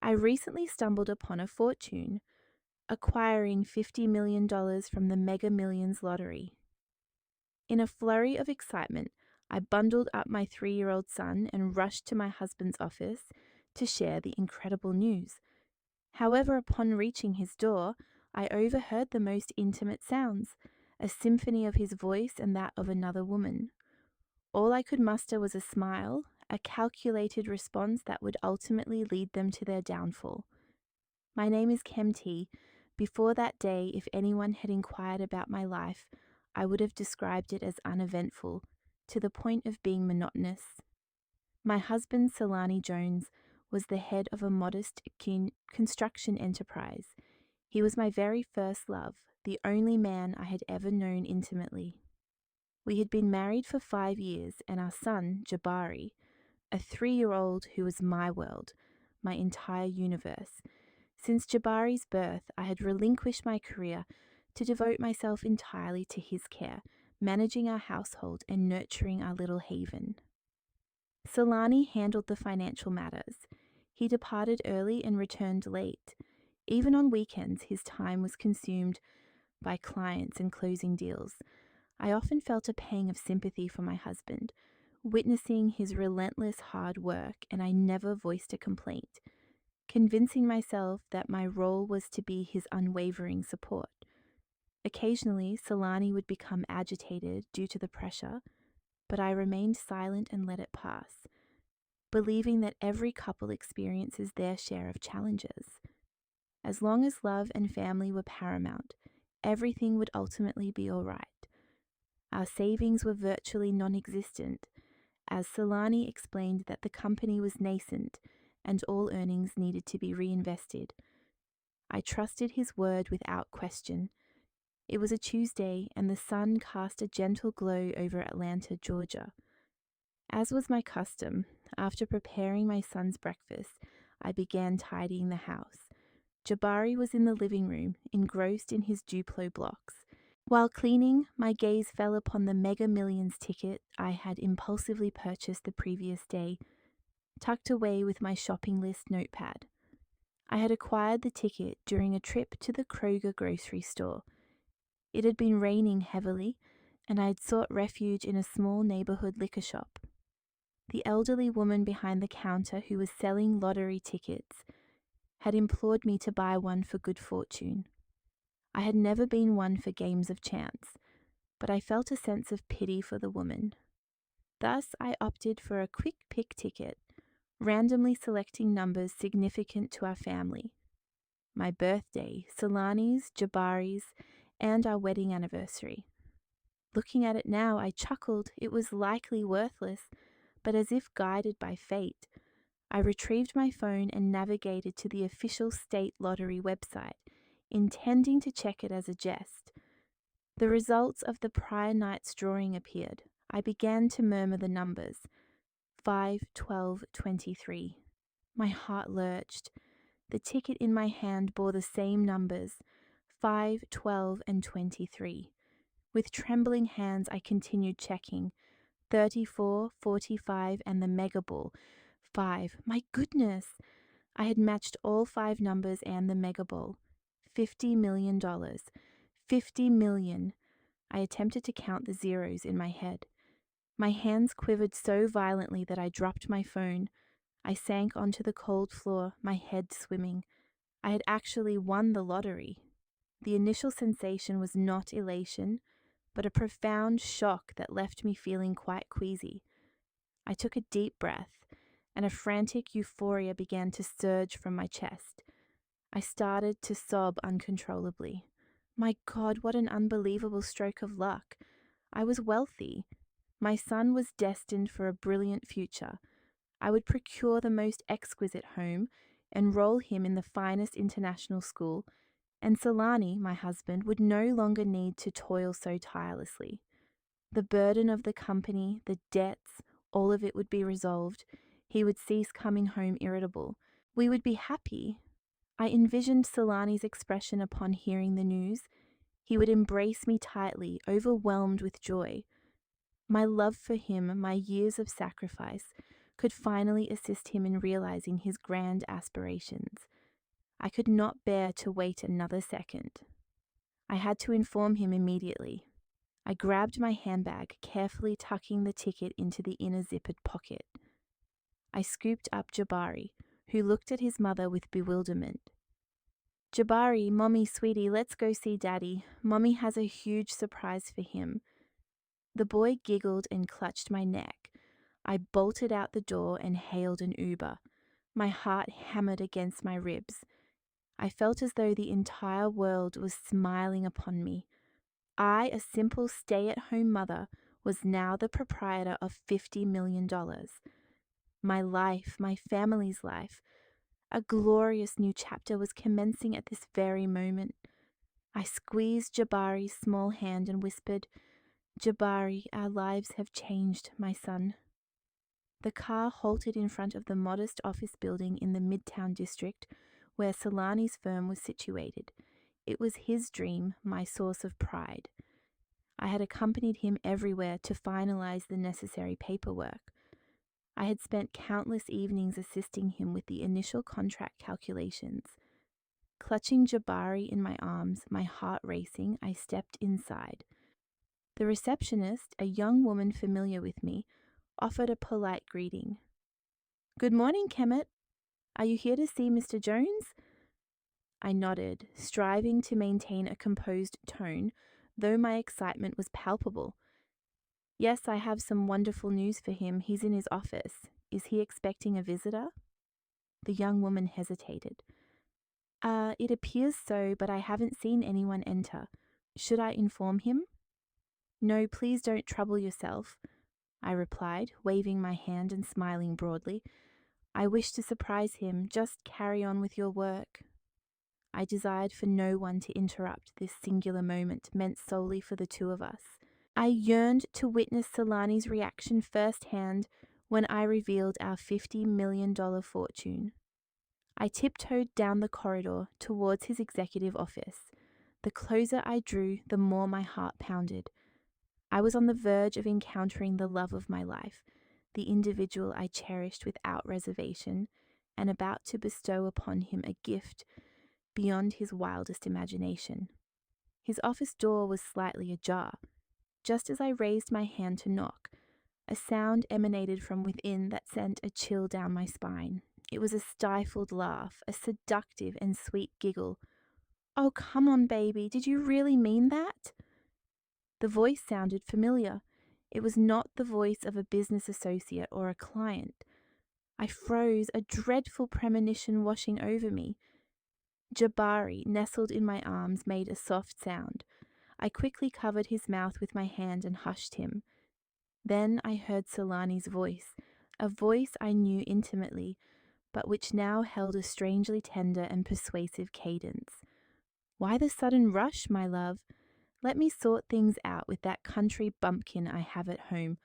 I recently stumbled upon a fortune, acquiring $50 million from the Mega Millions lottery. In a flurry of excitement, I bundled up my 3-year-old son and rushed to my husband's office to share the incredible news. However, upon reaching his door, I overheard the most intimate sounds, a symphony of his voice and that of another woman. All I could muster was a smile, a calculated response that would ultimately lead them to their downfall. My name is Kem. Before that day, if anyone had inquired about my life, I would have described it as uneventful, to the point of being monotonous. My husband, Solani Jones, was the head of a modest construction enterprise. He was my very first love, the only man I had ever known intimately. We had been married for 5 years, and our son, Jabari, a 3-year-old who was my world, my entire universe. Since Jabari's birth, I had relinquished my career to devote myself entirely to his care, managing our household and nurturing our little haven. Solani handled the financial matters. He departed early and returned late. Even on weekends, his time was consumed by clients and closing deals. I often felt a pang of sympathy for my husband, witnessing his relentless hard work, and I never voiced a complaint, convincing myself that my role was to be his unwavering support. Occasionally, Solani would become agitated due to the pressure, but I remained silent and let it pass, believing that every couple experiences their share of challenges. As long as love and family were paramount, everything would ultimately be all right. Our savings were virtually non-existent, as Solani explained that the company was nascent and all earnings needed to be reinvested. I trusted his word without question. It was a Tuesday, and the sun cast a gentle glow over Atlanta, Georgia. As was my custom, after preparing my son's breakfast, I began tidying the house. Jabari was in the living room, engrossed in his Duplo blocks. While cleaning, my gaze fell upon the Mega Millions ticket I had impulsively purchased the previous day, tucked away with my shopping list notepad. I had acquired the ticket during a trip to the Kroger grocery store. It had been raining heavily, and I had sought refuge in a small neighborhood liquor shop. The elderly woman behind the counter who was selling lottery tickets had implored me to buy one for good fortune. I had never been one for games of chance, but I felt a sense of pity for the woman. Thus, I opted for a quick pick ticket, randomly selecting numbers significant to our family. My birthday, Solani's, Jabari's, and our wedding anniversary. Looking at it now, I chuckled. It was likely worthless, but as if guided by fate, I retrieved my phone and navigated to the official state lottery website, intending to check it as a jest. The results of the prior night's drawing appeared. I began to murmur the numbers. 5, 12, 23. My heart lurched. The ticket in my hand bore the same numbers, 5, 12, and 23. With trembling hands, I continued checking. 34, 45, and the mega ball. 5. My goodness! I had matched all 5 numbers and the mega ball. $50 million. 50 million. I attempted to count the zeros in my head. My hands quivered so violently that I dropped my phone. I sank onto the cold floor, my head swimming. I had actually won the lottery. The initial sensation was not elation, but a profound shock that left me feeling quite queasy. I took a deep breath, and a frantic euphoria began to surge from my chest. I started to sob uncontrollably. My God, what an unbelievable stroke of luck. I was wealthy. My son was destined for a brilliant future. I would procure the most exquisite home, enroll him in the finest international school, and Solani, my husband, would no longer need to toil so tirelessly. The burden of the company, the debts, all of it would be resolved. He would cease coming home irritable. We would be happy. I envisioned Solani's expression upon hearing the news. He would embrace me tightly, overwhelmed with joy. My love for him, my years of sacrifice, could finally assist him in realizing his grand aspirations. I could not bear to wait another second. I had to inform him immediately. I grabbed my handbag, carefully tucking the ticket into the inner zippered pocket. I scooped up Jabari, who looked at his mother with bewilderment. "Jabari, Mommy, sweetie, let's go see Daddy. Mommy has a huge surprise for him." The boy giggled and clutched my neck. I bolted out the door and hailed an Uber. My heart hammered against my ribs. I felt as though the entire world was smiling upon me. I, a simple stay-at-home mother, was now the proprietor of $50 million. My life, my family's life, a glorious new chapter was commencing at this very moment. I squeezed Jabari's small hand and whispered, "Jabari, our lives have changed, my son." The car halted in front of the modest office building in the Midtown district where Solani's firm was situated. It was his dream, my source of pride. I had accompanied him everywhere to finalize the necessary paperwork. I had spent countless evenings assisting him with the initial contract calculations. Clutching Jabari in my arms, my heart racing, I stepped inside. The receptionist, a young woman familiar with me, offered a polite greeting. "Good morning, Kemet. Are you here to see Mr. Jones?" I nodded, striving to maintain a composed tone, though my excitement was palpable. "Yes, I have some wonderful news for him. He's in his office. Is he expecting a visitor?" The young woman hesitated. It appears so, but I haven't seen anyone enter. Should I inform him?" "No, please don't trouble yourself," I replied, waving my hand and smiling broadly. "I wish to surprise him. Just carry on with your work." I desired for no one to interrupt this singular moment meant solely for the two of us. I yearned to witness Solani's reaction firsthand when I revealed our $50 million fortune. I tiptoed down the corridor towards his executive office. The closer I drew, the more my heart pounded. I was on the verge of encountering the love of my life, the individual I cherished without reservation, and about to bestow upon him a gift beyond his wildest imagination. His office door was slightly ajar. Just as I raised my hand to knock, a sound emanated from within that sent a chill down my spine. It was a stifled laugh, a seductive and sweet giggle. "Oh, come on, baby, did you really mean that?" The voice sounded familiar. It was not the voice of a business associate or a client. I froze, a dreadful premonition washing over me. Jabari, nestled in my arms, made a soft sound. I quickly covered his mouth with my hand and hushed him. Then I heard Solani's voice, a voice I knew intimately, but which now held a strangely tender and persuasive cadence. "Why the sudden rush, my love? Let me sort things out with that country bumpkin I have at home.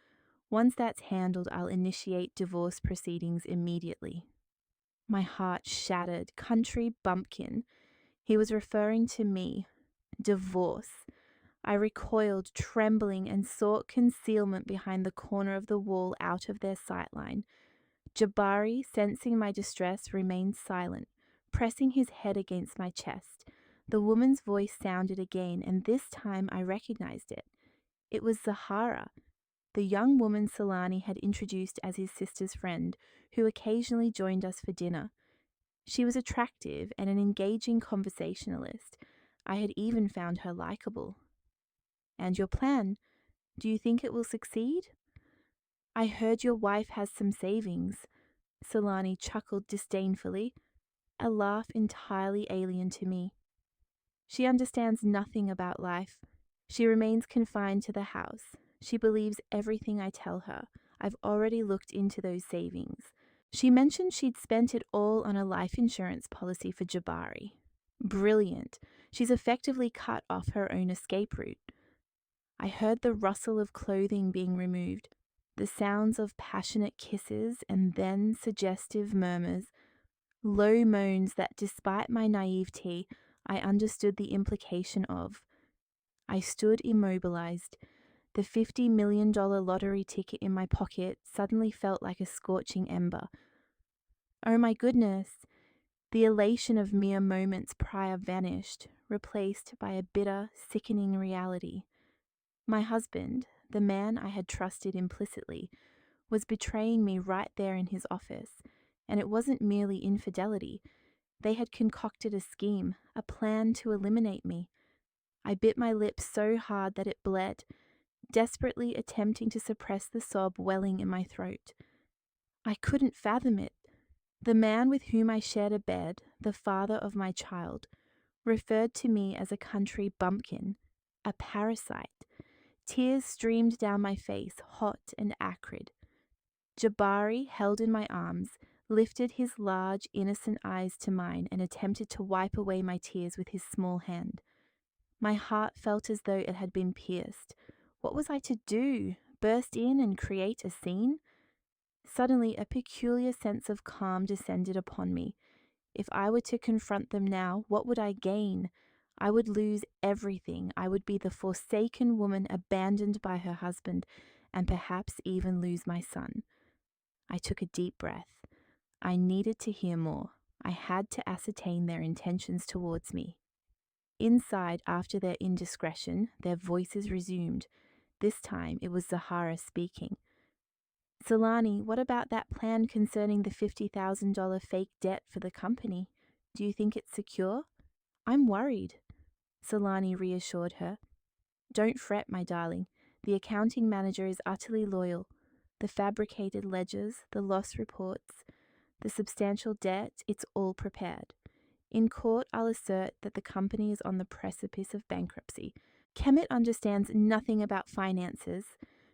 Once that's handled, I'll initiate divorce proceedings immediately." My heart shattered. Country bumpkin. He was referring to me. Divorce. I recoiled, trembling, and sought concealment behind the corner of the wall out of their sightline. Jabari, sensing my distress, remained silent, pressing his head against my chest. The woman's voice sounded again, and this time I recognized it. It was Zahara, the young woman Solani had introduced as his sister's friend, who occasionally joined us for dinner. She was attractive and an engaging conversationalist. I had even found her likable. "And your plan? Do you think it will succeed?" "I heard your wife has some savings." Solani chuckled disdainfully, a laugh entirely alien to me. "She understands nothing about life. She remains confined to the house. She believes everything I tell her. I've already looked into those savings. She mentioned she'd spent it all on a life insurance policy for Jabari. Brilliant. She's effectively cut off her own escape route." I heard the rustle of clothing being removed, the sounds of passionate kisses, and then suggestive murmurs, low moans that, despite my naivety, I understood the implication of. I stood immobilized, The $50 million lottery ticket in my pocket suddenly felt like a scorching ember. Oh my goodness! The elation of mere moments prior vanished, replaced by a bitter, sickening reality. My husband, the man I had trusted implicitly, was betraying me right there in his office, and it wasn't merely infidelity. They had concocted a scheme, a plan to eliminate me. I bit my lip so hard that it bled, desperately attempting to suppress the sob welling in my throat. I couldn't fathom it. The man with whom I shared a bed, the father of my child, referred to me as a country bumpkin, a parasite. Tears streamed down my face, hot and acrid. Jabari, held in my arms, lifted his large, innocent eyes to mine and attempted to wipe away my tears with his small hand. My heart felt as though it had been pierced. What was I to do? Burst in and create a scene? Suddenly, a peculiar sense of calm descended upon me. If I were to confront them now, what would I gain? I would lose everything. I would be the forsaken woman abandoned by her husband, and perhaps even lose my son. I took a deep breath. I needed to hear more. I had to ascertain their intentions towards me. Inside, after their indiscretion, their voices resumed. This time it was Zahara speaking. Solani, what about that plan concerning the $50,000 fake debt for the company? Do you think it's secure? I'm worried. Solani reassured her. Don't fret, my darling. The accounting manager is utterly loyal. The fabricated ledgers, the loss reports, the substantial debt, it's all prepared. In court, I'll assert that the company is on the precipice of bankruptcy. Kemet understands nothing about finances.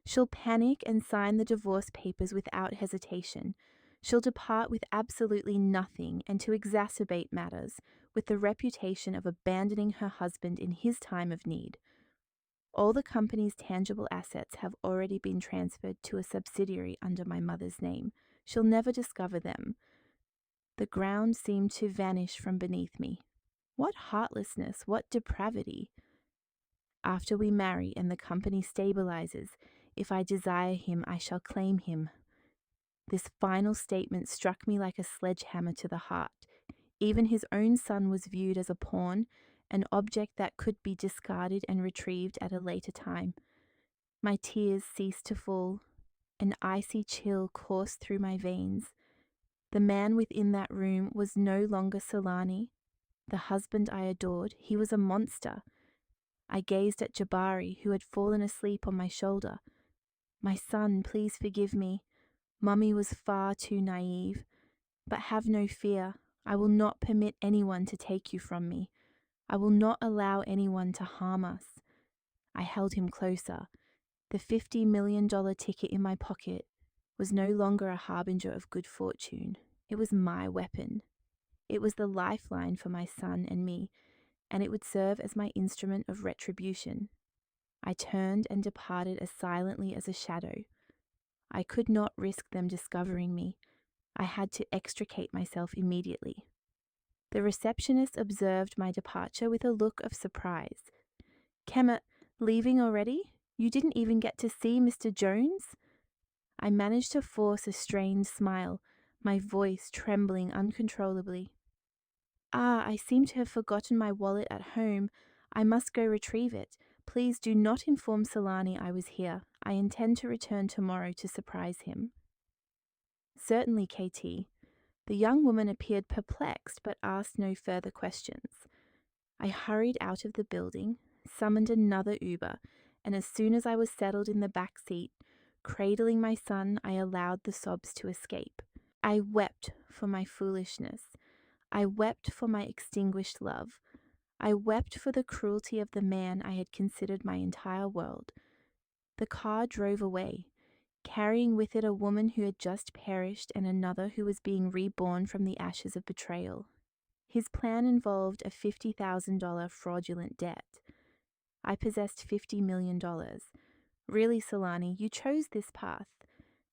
She'll panic and sign the divorce papers without hesitation. She'll depart with absolutely nothing, and to exacerbate matters, with the reputation of abandoning her husband in his time of need. All the company's tangible assets have already been transferred to a subsidiary under my mother's name. She'll never discover them. The ground seemed to vanish from beneath me. What heartlessness, what depravity! After we marry and the company stabilizes, if I desire him, I shall claim him. This final statement struck me like a sledgehammer to the heart. Even his own son was viewed as a pawn, an object that could be discarded and retrieved at a later time. My tears ceased to fall. An icy chill coursed through my veins. The man within that room was no longer Solani, the husband I adored. He was a monster. I gazed at Jabari, who had fallen asleep on my shoulder. My son, please forgive me. Mummy was far too naive. But have no fear. I will not permit anyone to take you from me. I will not allow anyone to harm us. I held him closer. The $50 million ticket in my pocket was no longer a harbinger of good fortune. It was my weapon. It was the lifeline for my son and me, and it would serve as my instrument of retribution. I turned and departed as silently as a shadow. I could not risk them discovering me. I had to extricate myself immediately. The receptionist observed my departure with a look of surprise. Kemet, leaving already? You didn't even get to see Mr. Jones? I managed to force a strained smile, my voice trembling uncontrollably. I seem to have forgotten my wallet at home. I must go retrieve it. Please do not inform Solani I was here. I intend to return tomorrow to surprise him. Certainly, KT. The young woman appeared perplexed but asked no further questions. I hurried out of the building, summoned another Uber, and as soon as I was settled in the back seat, cradling my son, I allowed the sobs to escape. I wept for my foolishness. I wept for my extinguished love. I wept for the cruelty of the man I had considered my entire world. The car drove away, carrying with it a woman who had just perished and another who was being reborn from the ashes of betrayal. His plan involved a $50,000 fraudulent debt. I possessed $50 million. Really, Solani, you chose this path.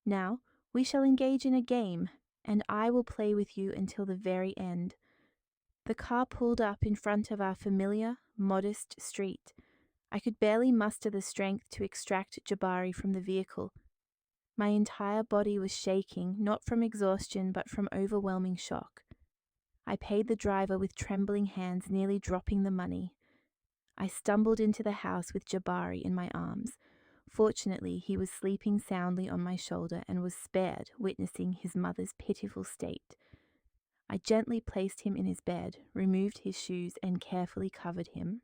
Now, we shall engage in a game, and I will play with you until the very end. The car pulled up in front of our familiar, modest street. I could barely muster the strength to extract Jabari from the vehicle. My entire body was shaking, not from exhaustion but from overwhelming shock. I paid the driver with trembling hands, nearly dropping the money. I stumbled into the house with Jabari in my arms. Fortunately, he was sleeping soundly on my shoulder and was spared witnessing his mother's pitiful state. I gently placed him in his bed, removed his shoes, and carefully covered him.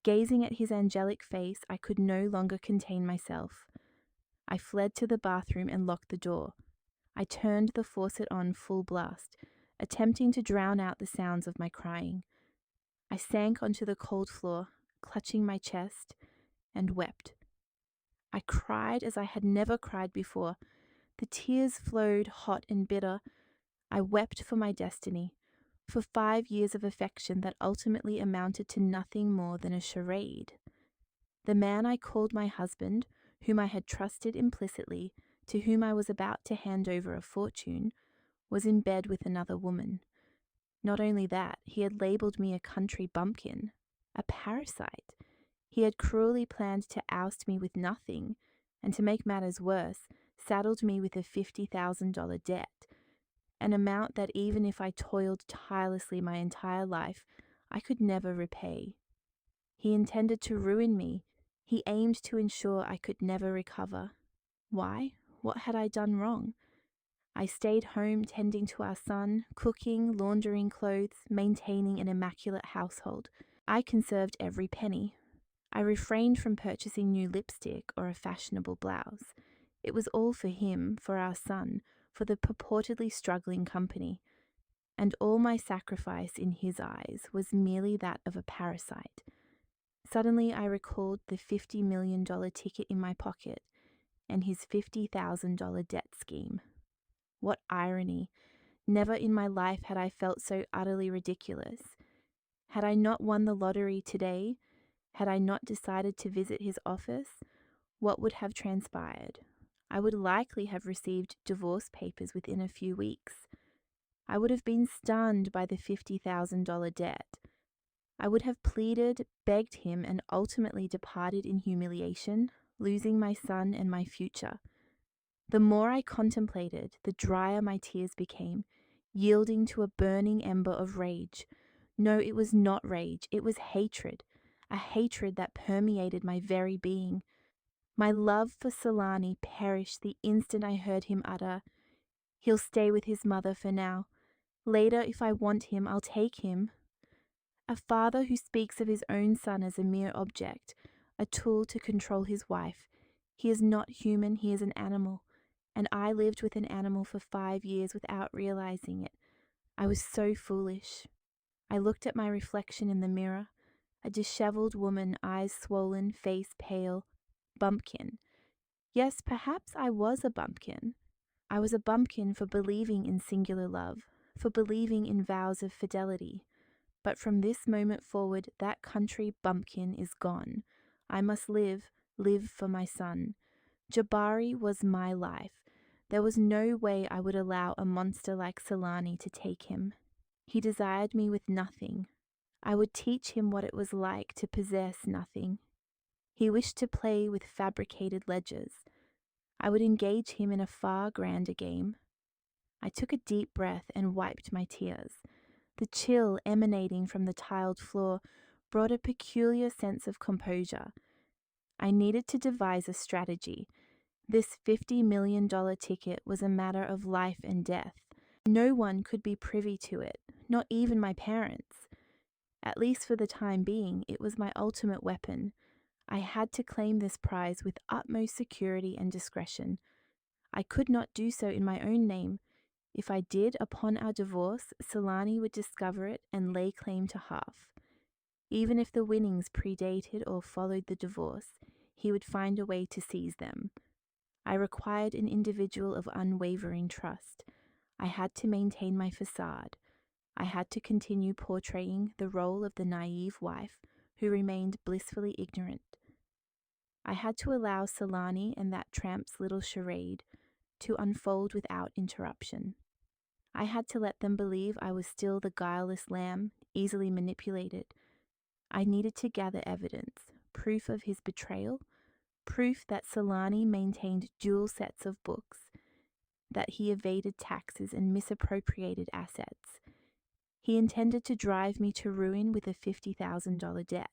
Gazing at his angelic face, I could no longer contain myself. I fled to the bathroom and locked the door. I turned the faucet on full blast, attempting to drown out the sounds of my crying. I sank onto the cold floor, clutching my chest, and wept. I cried as I had never cried before. The tears flowed hot and bitter. I wept for my destiny, for 5 years of affection that ultimately amounted to nothing more than a charade. The man I called my husband, whom I had trusted implicitly, to whom I was about to hand over a fortune, was in bed with another woman. Not only that, he had labelled me a country bumpkin, a parasite. He had cruelly planned to oust me with nothing, and to make matters worse, saddled me with a $50,000 debt, an amount that even if I toiled tirelessly my entire life, I could never repay. He intended to ruin me. He aimed to ensure I could never recover. Why? What had I done wrong? I stayed home tending to our son, cooking, laundering clothes, maintaining an immaculate household. I conserved every penny. I refrained from purchasing new lipstick or a fashionable blouse. It was all for him, for our son, for the purportedly struggling company. And all my sacrifice in his eyes was merely that of a parasite. Suddenly I recalled the $50 million ticket in my pocket and his $50,000 debt scheme. What irony! Never in my life had I felt so utterly ridiculous. Had I not won the lottery today, had I not decided to visit his office, what would have transpired? I would likely have received divorce papers within a few weeks. I would have been stunned by the $50,000 debt. I would have pleaded, begged him, and ultimately departed in humiliation, losing my son and my future. The more I contemplated, the drier my tears became, yielding to a burning ember of rage. No, it was not rage, it was hatred, a hatred that permeated my very being. My love for Solani perished the instant I heard him utter, "He'll stay with his mother for now. Later, if I want him, I'll take him." A father who speaks of his own son as a mere object, a tool to control his wife. He is not human, he is an animal. And I lived with an animal for 5 years without realizing it. I was so foolish. I looked at my reflection in the mirror, a disheveled woman, eyes swollen, face pale, bumpkin. Yes, perhaps I was a bumpkin. I was a bumpkin for believing in singular love, for believing in vows of fidelity. But from this moment forward, that country bumpkin is gone. I must live for my son. Jabari was my life. There was no way I would allow a monster like Solani to take him. He desired me with nothing. I would teach him what it was like to possess nothing. He wished to play with fabricated ledgers. I would engage him in a far grander game. I took a deep breath and wiped my tears. The chill emanating from the tiled floor brought a peculiar sense of composure. I needed to devise a strategy. This $50 million ticket was a matter of life and death. No one could be privy to it, not even my parents. At least for the time being, it was my ultimate weapon. I had to claim this prize with utmost security and discretion. I could not do so in my own name. If I did, upon our divorce, Solani would discover it and lay claim to half. Even if the winnings predated or followed the divorce, he would find a way to seize them. I required an individual of unwavering trust. I had to maintain my facade. I had to continue portraying the role of the naive wife who remained blissfully ignorant. I had to allow Solani and that tramp's little charade to unfold without interruption. I had to let them believe I was still the guileless lamb, easily manipulated. I needed to gather evidence, proof of his betrayal, proof that Solani maintained dual sets of books, that he evaded taxes and misappropriated assets. He intended to drive me to ruin with a $50,000 debt.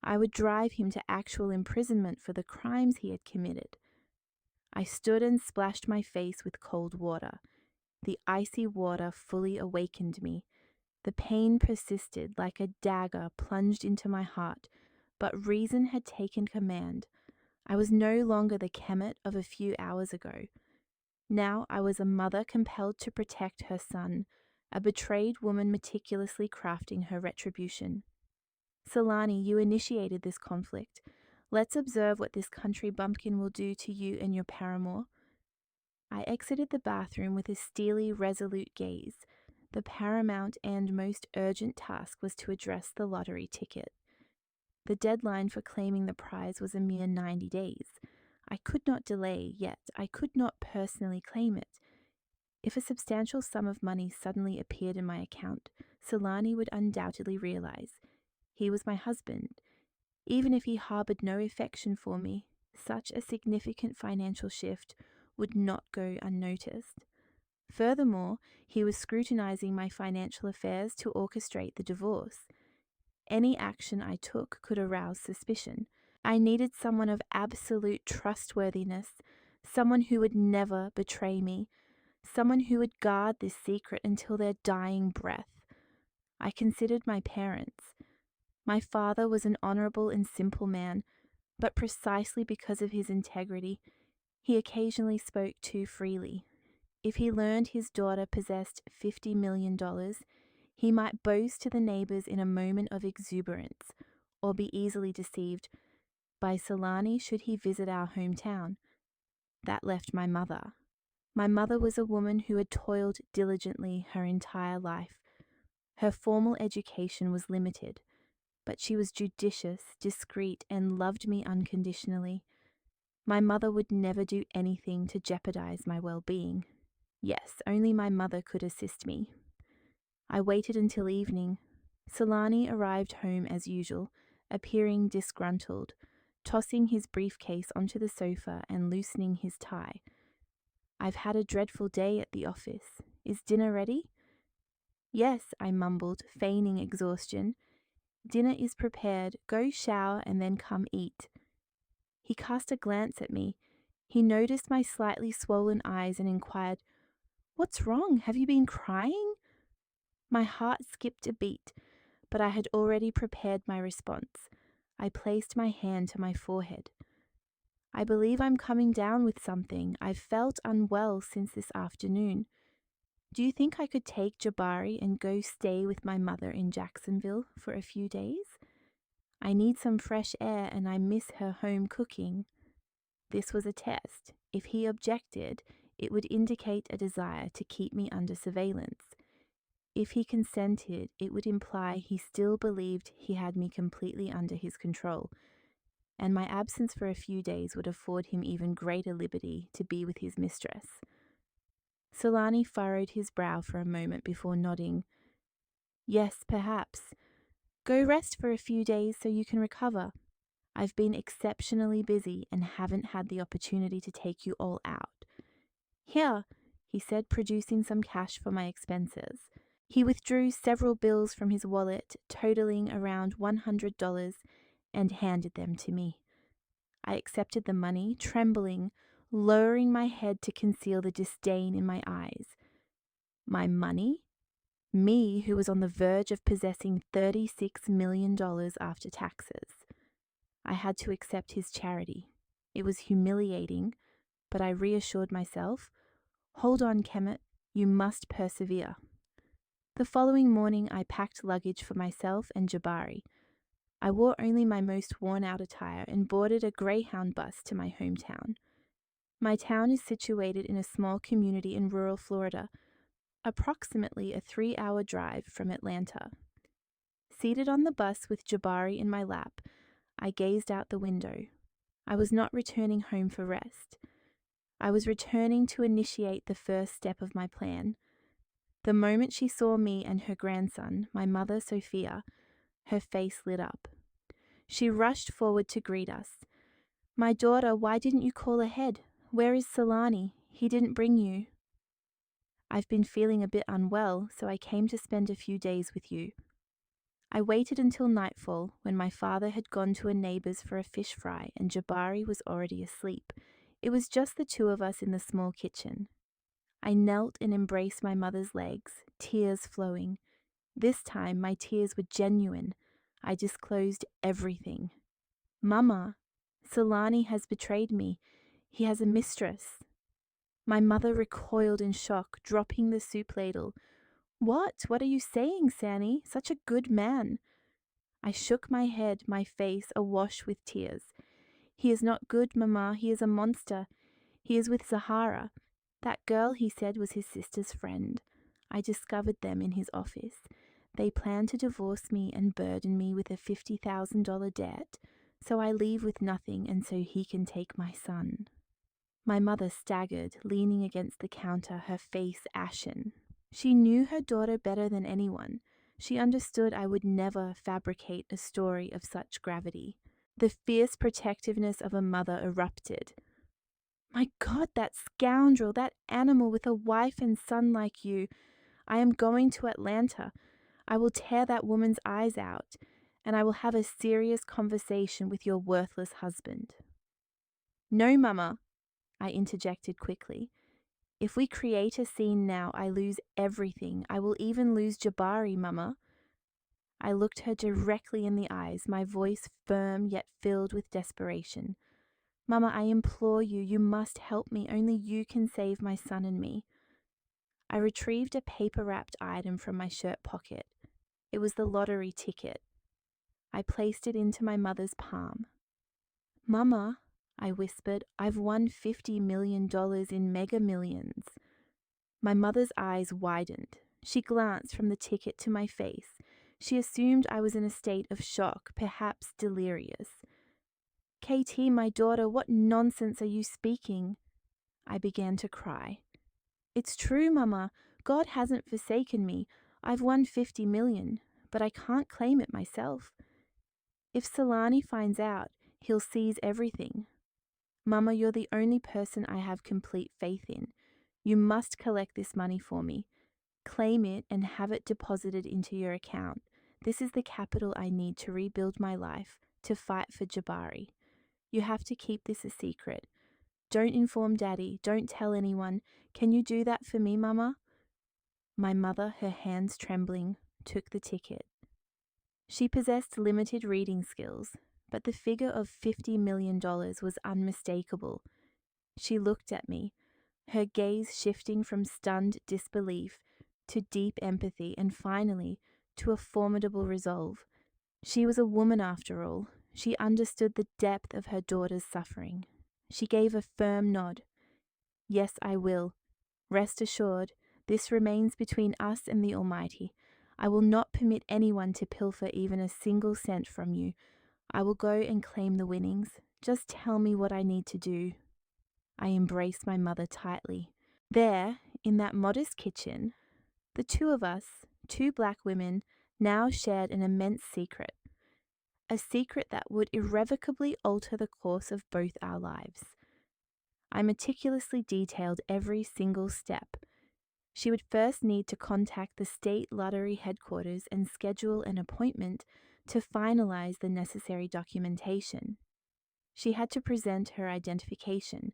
I would drive him to actual imprisonment for the crimes he had committed. I stood and splashed my face with cold water. The icy water fully awakened me. The pain persisted like a dagger plunged into my heart, but reason had taken command. I was no longer the Kemet of a few hours ago. Now I was a mother compelled to protect her son, a betrayed woman meticulously crafting her retribution. Solani, you initiated this conflict. Let's observe what this country bumpkin will do to you and your paramour. I exited the bathroom with a steely, resolute gaze. The paramount and most urgent task was to address the lottery ticket. The deadline for claiming the prize was a mere 90 days. I could not delay, yet I could not personally claim it. If a substantial sum of money suddenly appeared in my account, Solani would undoubtedly realize he was my husband. Even if he harbored no affection for me, such a significant financial shift would not go unnoticed. Furthermore, he was scrutinizing my financial affairs to orchestrate the divorce. Any action I took could arouse suspicion. I needed someone of absolute trustworthiness, someone who would never betray me, someone who would guard this secret until their dying breath. I considered my parents. My father was an honorable and simple man, but precisely because of his integrity, he occasionally spoke too freely. If he learned his daughter possessed $50 million, he might boast to the neighbors in a moment of exuberance, or be easily deceived by Solani should he visit our hometown. That left my mother. My mother was a woman who had toiled diligently her entire life. Her formal education was limited, but she was judicious, discreet, and loved me unconditionally. My mother would never do anything to jeopardize my well-being. Yes, only my mother could assist me. I waited until evening. Solani arrived home as usual, appearing disgruntled, tossing his briefcase onto the sofa and loosening his tie. I've had a dreadful day at the office. Is dinner ready? Yes, I mumbled, feigning exhaustion. Dinner is prepared. Go shower and then come eat. He cast a glance at me. He noticed my slightly swollen eyes and inquired, "What's wrong? Have you been crying?" My heart skipped a beat, but I had already prepared my response. I placed my hand to my forehead. I believe I'm coming down with something. I've felt unwell since this afternoon. Do you think I could take Jabari and go stay with my mother in Jacksonville for a few days? I need some fresh air and I miss her home cooking. This was a test. If he objected, it would indicate a desire to keep me under surveillance. If he consented, it would imply he still believed he had me completely under his control, and my absence for a few days would afford him even greater liberty to be with his mistress. Solani furrowed his brow for a moment before nodding. Yes, perhaps. Go rest for a few days so you can recover. I've been exceptionally busy and haven't had the opportunity to take you all out. Here, he said, producing some cash for my expenses. He withdrew several bills from his wallet, totaling around $100, and handed them to me. I accepted the money, trembling, lowering my head to conceal the disdain in my eyes. My money? Me, who was on the verge of possessing $36 million after taxes. I had to accept his charity. It was humiliating, but I reassured myself, "Hold on, Kemet, you must persevere." The following morning I packed luggage for myself and Jabari. I wore only my most worn-out attire and boarded a Greyhound bus to my hometown. My town is situated in a small community in rural Florida, approximately a 3-hour drive from Atlanta. Seated on the bus with Jabari in my lap, I gazed out the window. I was not returning home for rest. I was returning to initiate the first step of my plan. The moment she saw me and her grandson, my mother Sophia, her face lit up. She rushed forward to greet us. "My daughter, why didn't you call ahead? Where is Solani? He didn't bring you." "I've been feeling a bit unwell, so I came to spend a few days with you." I waited until nightfall, when my father had gone to a neighbour's for a fish fry and Jabari was already asleep. It was just the two of us in the small kitchen. I knelt and embraced my mother's legs, tears flowing. This time my tears were genuine. I disclosed everything. "Mama, Solani has betrayed me. He has a mistress." My mother recoiled in shock, dropping the soup ladle. What are you saying, Sanny? Such a good man." I shook my head, my face awash with tears. "He is not good, Mama. He is a monster. He is with Zahara. That girl, he said, was his sister's friend. I discovered them in his office. They plan to divorce me and burden me with a $50,000 debt, so I leave with nothing and so he can take my son." My mother staggered, leaning against the counter, her face ashen. She knew her daughter better than anyone. She understood I would never fabricate a story of such gravity. The fierce protectiveness of a mother erupted. "My God, that scoundrel, that animal with a wife and son like you. I am going to Atlanta. I will tear that woman's eyes out, and I will have a serious conversation with your worthless husband." "No, Mama," I interjected quickly. "If we create a scene now, I lose everything. I will even lose Jabari, Mama." I looked her directly in the eyes, my voice firm yet filled with desperation. "Mama, I implore you, you must help me. Only you can save my son and me." I retrieved a paper-wrapped item from my shirt pocket. It was the lottery ticket. I placed it into my mother's palm. "Mama," I whispered, "I've won $50 million in Mega Millions." My mother's eyes widened. She glanced from the ticket to my face. She assumed I was in a state of shock, perhaps delirious. "KT, my daughter, what nonsense are you speaking?" I began to cry. "It's true, Mama. God hasn't forsaken me. I've won $50 million, but I can't claim it myself. If Solani finds out, he'll seize everything. Mama, you're the only person I have complete faith in. You must collect this money for me. Claim it and have it deposited into your account. This is the capital I need to rebuild my life, to fight for Jabari. You have to keep this a secret. Don't inform Daddy. Don't tell anyone. Can you do that for me, Mama?" My mother, her hands trembling, took the ticket. She possessed limited reading skills, but the figure of $50 million was unmistakable. She looked at me, her gaze shifting from stunned disbelief to deep empathy and finally to a formidable resolve. She was a woman after all. She understood the depth of her daughter's suffering. She gave a firm nod. "Yes, I will. Rest assured, this remains between us and the Almighty. I will not permit anyone to pilfer even a single cent from you. I will go and claim the winnings. Just tell me what I need to do." I embraced my mother tightly. There, in that modest kitchen, the two of us, two black women, now shared an immense secret. A secret that would irrevocably alter the course of both our lives. I meticulously detailed every single step. She would first need to contact the state lottery headquarters and schedule an appointment to finalize the necessary documentation. She had to present her identification.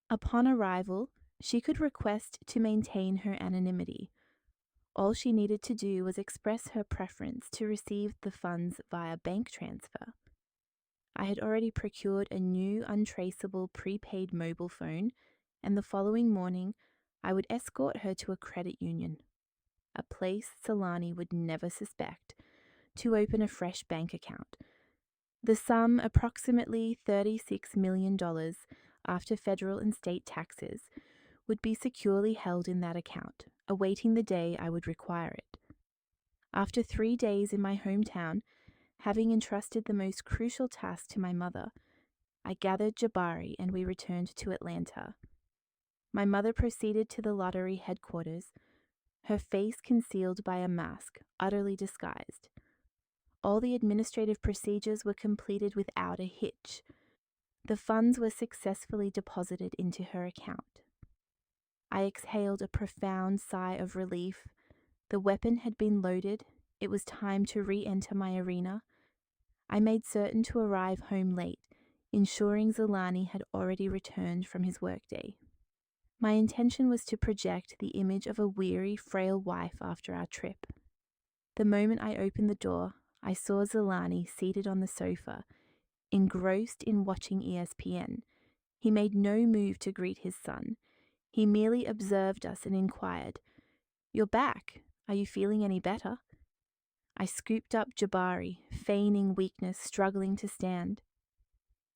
Upon arrival, she could request to maintain her anonymity. All she needed to do was express her preference to receive the funds via bank transfer. I had already procured a new untraceable prepaid mobile phone, and the following morning I would escort her to a credit union, a place Solani would never suspect, to open a fresh bank account. The sum, approximately $36 million after federal and state taxes, would be securely held in that account, awaiting the day I would require it. After 3 days in my hometown, having entrusted the most crucial task to my mother, I gathered Jabari and we returned to Atlanta. My mother proceeded to the lottery headquarters, her face concealed by a mask, utterly disguised. all the administrative procedures were completed without a hitch. The funds were successfully deposited into her account. I exhaled a profound sigh of relief. The weapon had been loaded. It was time to re-enter my arena. I made certain to arrive home late, ensuring Zalani had already returned from his workday. My intention was to project the image of a weary, frail wife after our trip. The moment I opened the door, I saw Zalani seated on the sofa, engrossed in watching ESPN. He made no move to greet his son. He merely observed us and inquired, "You're back. Are you feeling any better?" I scooped up Jabari, feigning weakness, struggling to stand.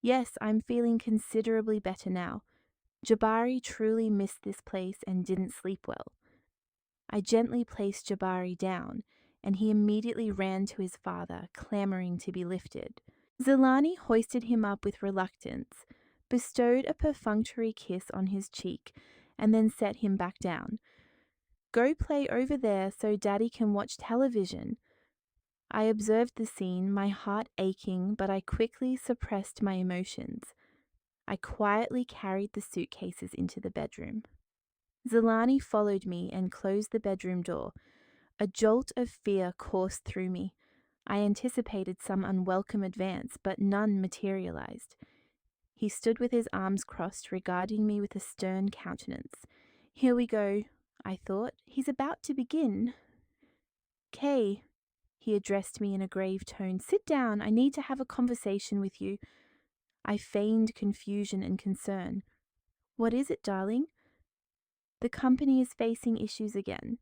"Yes, I'm feeling considerably better now. Jabari truly missed this place and didn't sleep well." I gently placed Jabari down, and he immediately ran to his father, clamoring to be lifted. Zalani hoisted him up with reluctance, bestowed a perfunctory kiss on his cheek, and then set him back down. "Go play over there so Daddy can watch television." I observed the scene, my heart aching, but I quickly suppressed my emotions. I quietly carried the suitcases into the bedroom. Zalani followed me and closed the bedroom door. A jolt of fear coursed through me. I anticipated some unwelcome advance, but none materialized. He stood with his arms crossed, regarding me with a stern countenance. "Here we go," I thought. "He's about to begin." "Kay," he addressed me in a grave tone, "sit down. I need to have a conversation with you." I feigned confusion and concern. "What is it, darling?" "The company is facing issues again."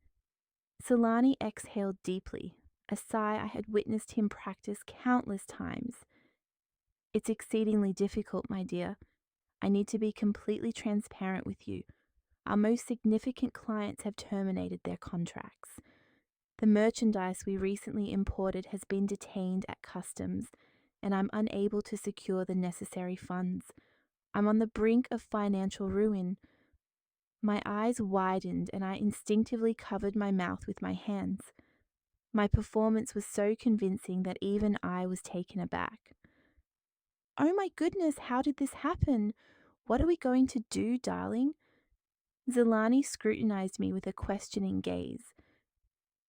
Zalani exhaled deeply, a sigh I had witnessed him practice countless times. "It's exceedingly difficult, my dear. I need to be completely transparent with you. Our most significant clients have terminated their contracts. The merchandise we recently imported has been detained at customs, and I'm unable to secure the necessary funds. I'm on the brink of financial ruin." My eyes widened and I instinctively covered my mouth with my hands. My performance was so convincing that even I was taken aback. "Oh my goodness, how did this happen? What are we going to do, darling?" Zalani scrutinized me with a questioning gaze.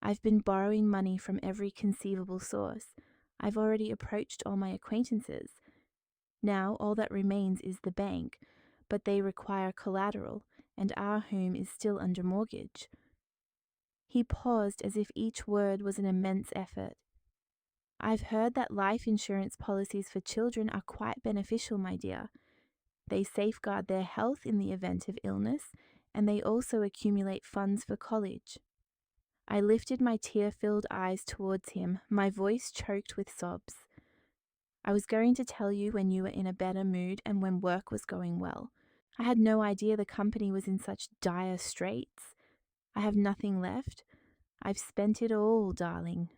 "I've been borrowing money from every conceivable source. I've already approached all my acquaintances. Now all that remains is the bank, but they require collateral, and our home is still under mortgage." He paused as if each word was an immense effort. "I've heard that life insurance policies for children are quite beneficial, my dear. They safeguard their health in the event of illness, and they also accumulate funds for college." I lifted my tear-filled eyes towards him, my voice choked with sobs. "I was going to tell you when you were in a better mood and when work was going well. I had no idea the company was in such dire straits. I have nothing left. I've spent it all, darling."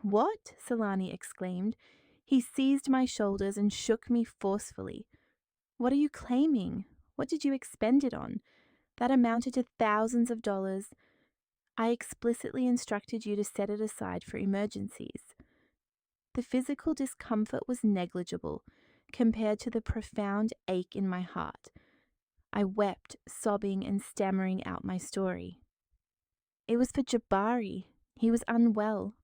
"What?" Zalani exclaimed. He seized my shoulders and shook me forcefully. "What are you claiming? What did you expend it on? That amounted to thousands of dollars. I explicitly instructed you to set it aside for emergencies." The physical discomfort was negligible compared to the profound ache in my heart. I wept, sobbing and stammering out my story. "It was for Jabari. He was unwell.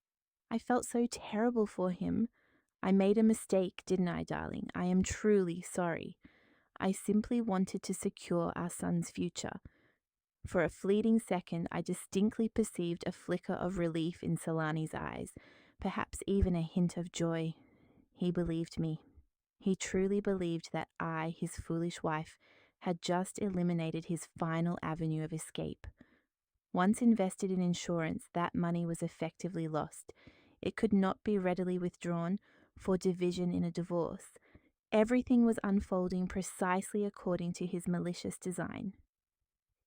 I felt so terrible for him. I made a mistake, didn't I, darling? I am truly sorry. I simply wanted to secure our son's future." For a fleeting second, I distinctly perceived a flicker of relief in Zalani's eyes, perhaps even a hint of joy. He believed me. He truly believed that I, his foolish wife, had just eliminated his final avenue of escape. Once invested in insurance, that money was effectively lost. It could not be readily withdrawn for division in a divorce. Everything was unfolding precisely according to his malicious design.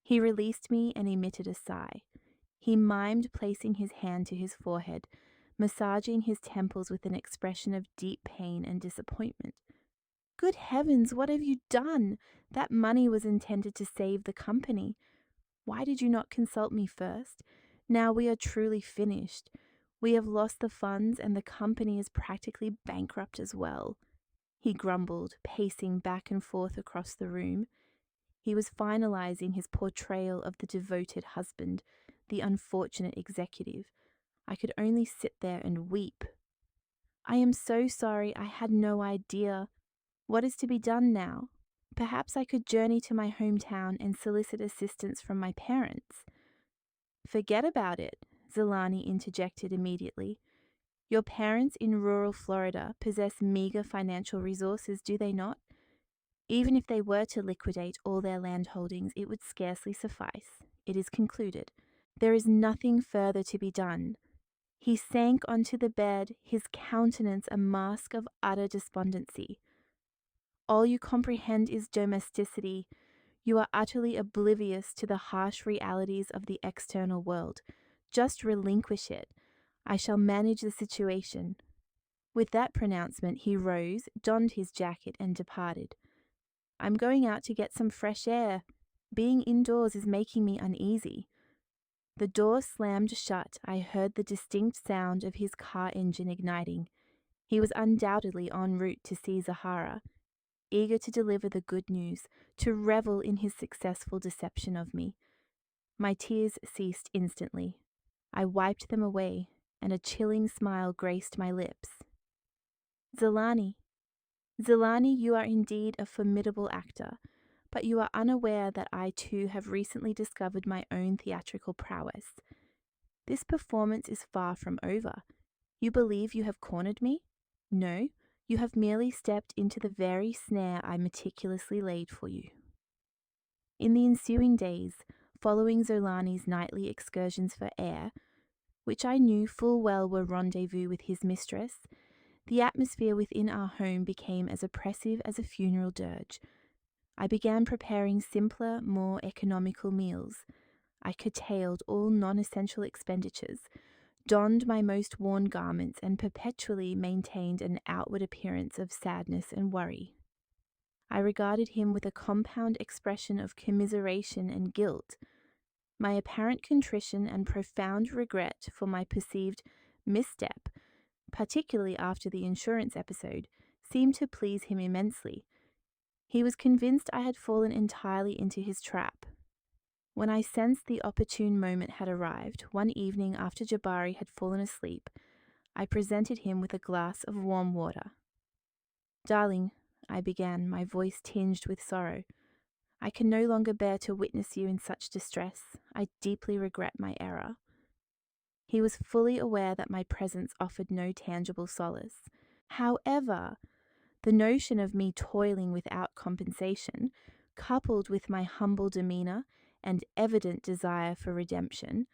He released me and emitted a sigh. He mimed placing his hand to his forehead, massaging his temples with an expression of deep pain and disappointment. "Good heavens, what have you done? That money was intended to save the company. Why did you not consult me first? Now we are truly finished. We have lost the funds and the company is practically bankrupt as well, he grumbled, pacing back and forth across the room. He was finalizing his portrayal of the devoted husband, the unfortunate executive. I could only sit there and weep. I am so sorry, I had no idea. What is to be done now? Perhaps I could journey to my hometown and solicit assistance from my parents. Forget about it, Zelani interjected immediately. Your parents in rural Florida possess meager financial resources, do they not? Even if they were to liquidate all their land holdings, it would scarcely suffice. It is concluded. There is nothing further to be done. He sank onto the bed, his countenance a mask of utter despondency. All you comprehend is domesticity. You are utterly oblivious to the harsh realities of the external world. Just relinquish it. I shall manage the situation. With that pronouncement, he rose, donned his jacket, and departed. I'm going out to get some fresh air. Being indoors is making me uneasy. The door slammed shut. I heard the distinct sound of his car engine igniting. He was undoubtedly en route to see Zahara, eager to deliver the good news, to revel in his successful deception of me. My tears ceased instantly. I wiped them away, and a chilling smile graced my lips. Zelani, you are indeed a formidable actor, but you are unaware that I too have recently discovered my own theatrical prowess. This performance is far from over. You believe you have cornered me? No, you have merely stepped into the very snare I meticulously laid for you. In the ensuing days, following Zolani's nightly excursions for air, which I knew full well were rendezvous with his mistress, the atmosphere within our home became as oppressive as a funeral dirge. I began preparing simpler, more economical meals. I curtailed all non-essential expenditures, donned my most worn garments, and perpetually maintained an outward appearance of sadness and worry. I regarded him with a compound expression of commiseration and guilt. My apparent contrition and profound regret for my perceived misstep, particularly after the insurance episode, seemed to please him immensely. He was convinced I had fallen entirely into his trap. When I sensed the opportune moment had arrived, one evening after Jabari had fallen asleep, I presented him with a glass of warm water. Darling, I began, my voice tinged with sorrow, I can no longer bear to witness you in such distress. I deeply regret my error. He was fully aware that my presence offered no tangible solace. However, the notion of me toiling without compensation, coupled with my humble demeanor and evident desire for redemption,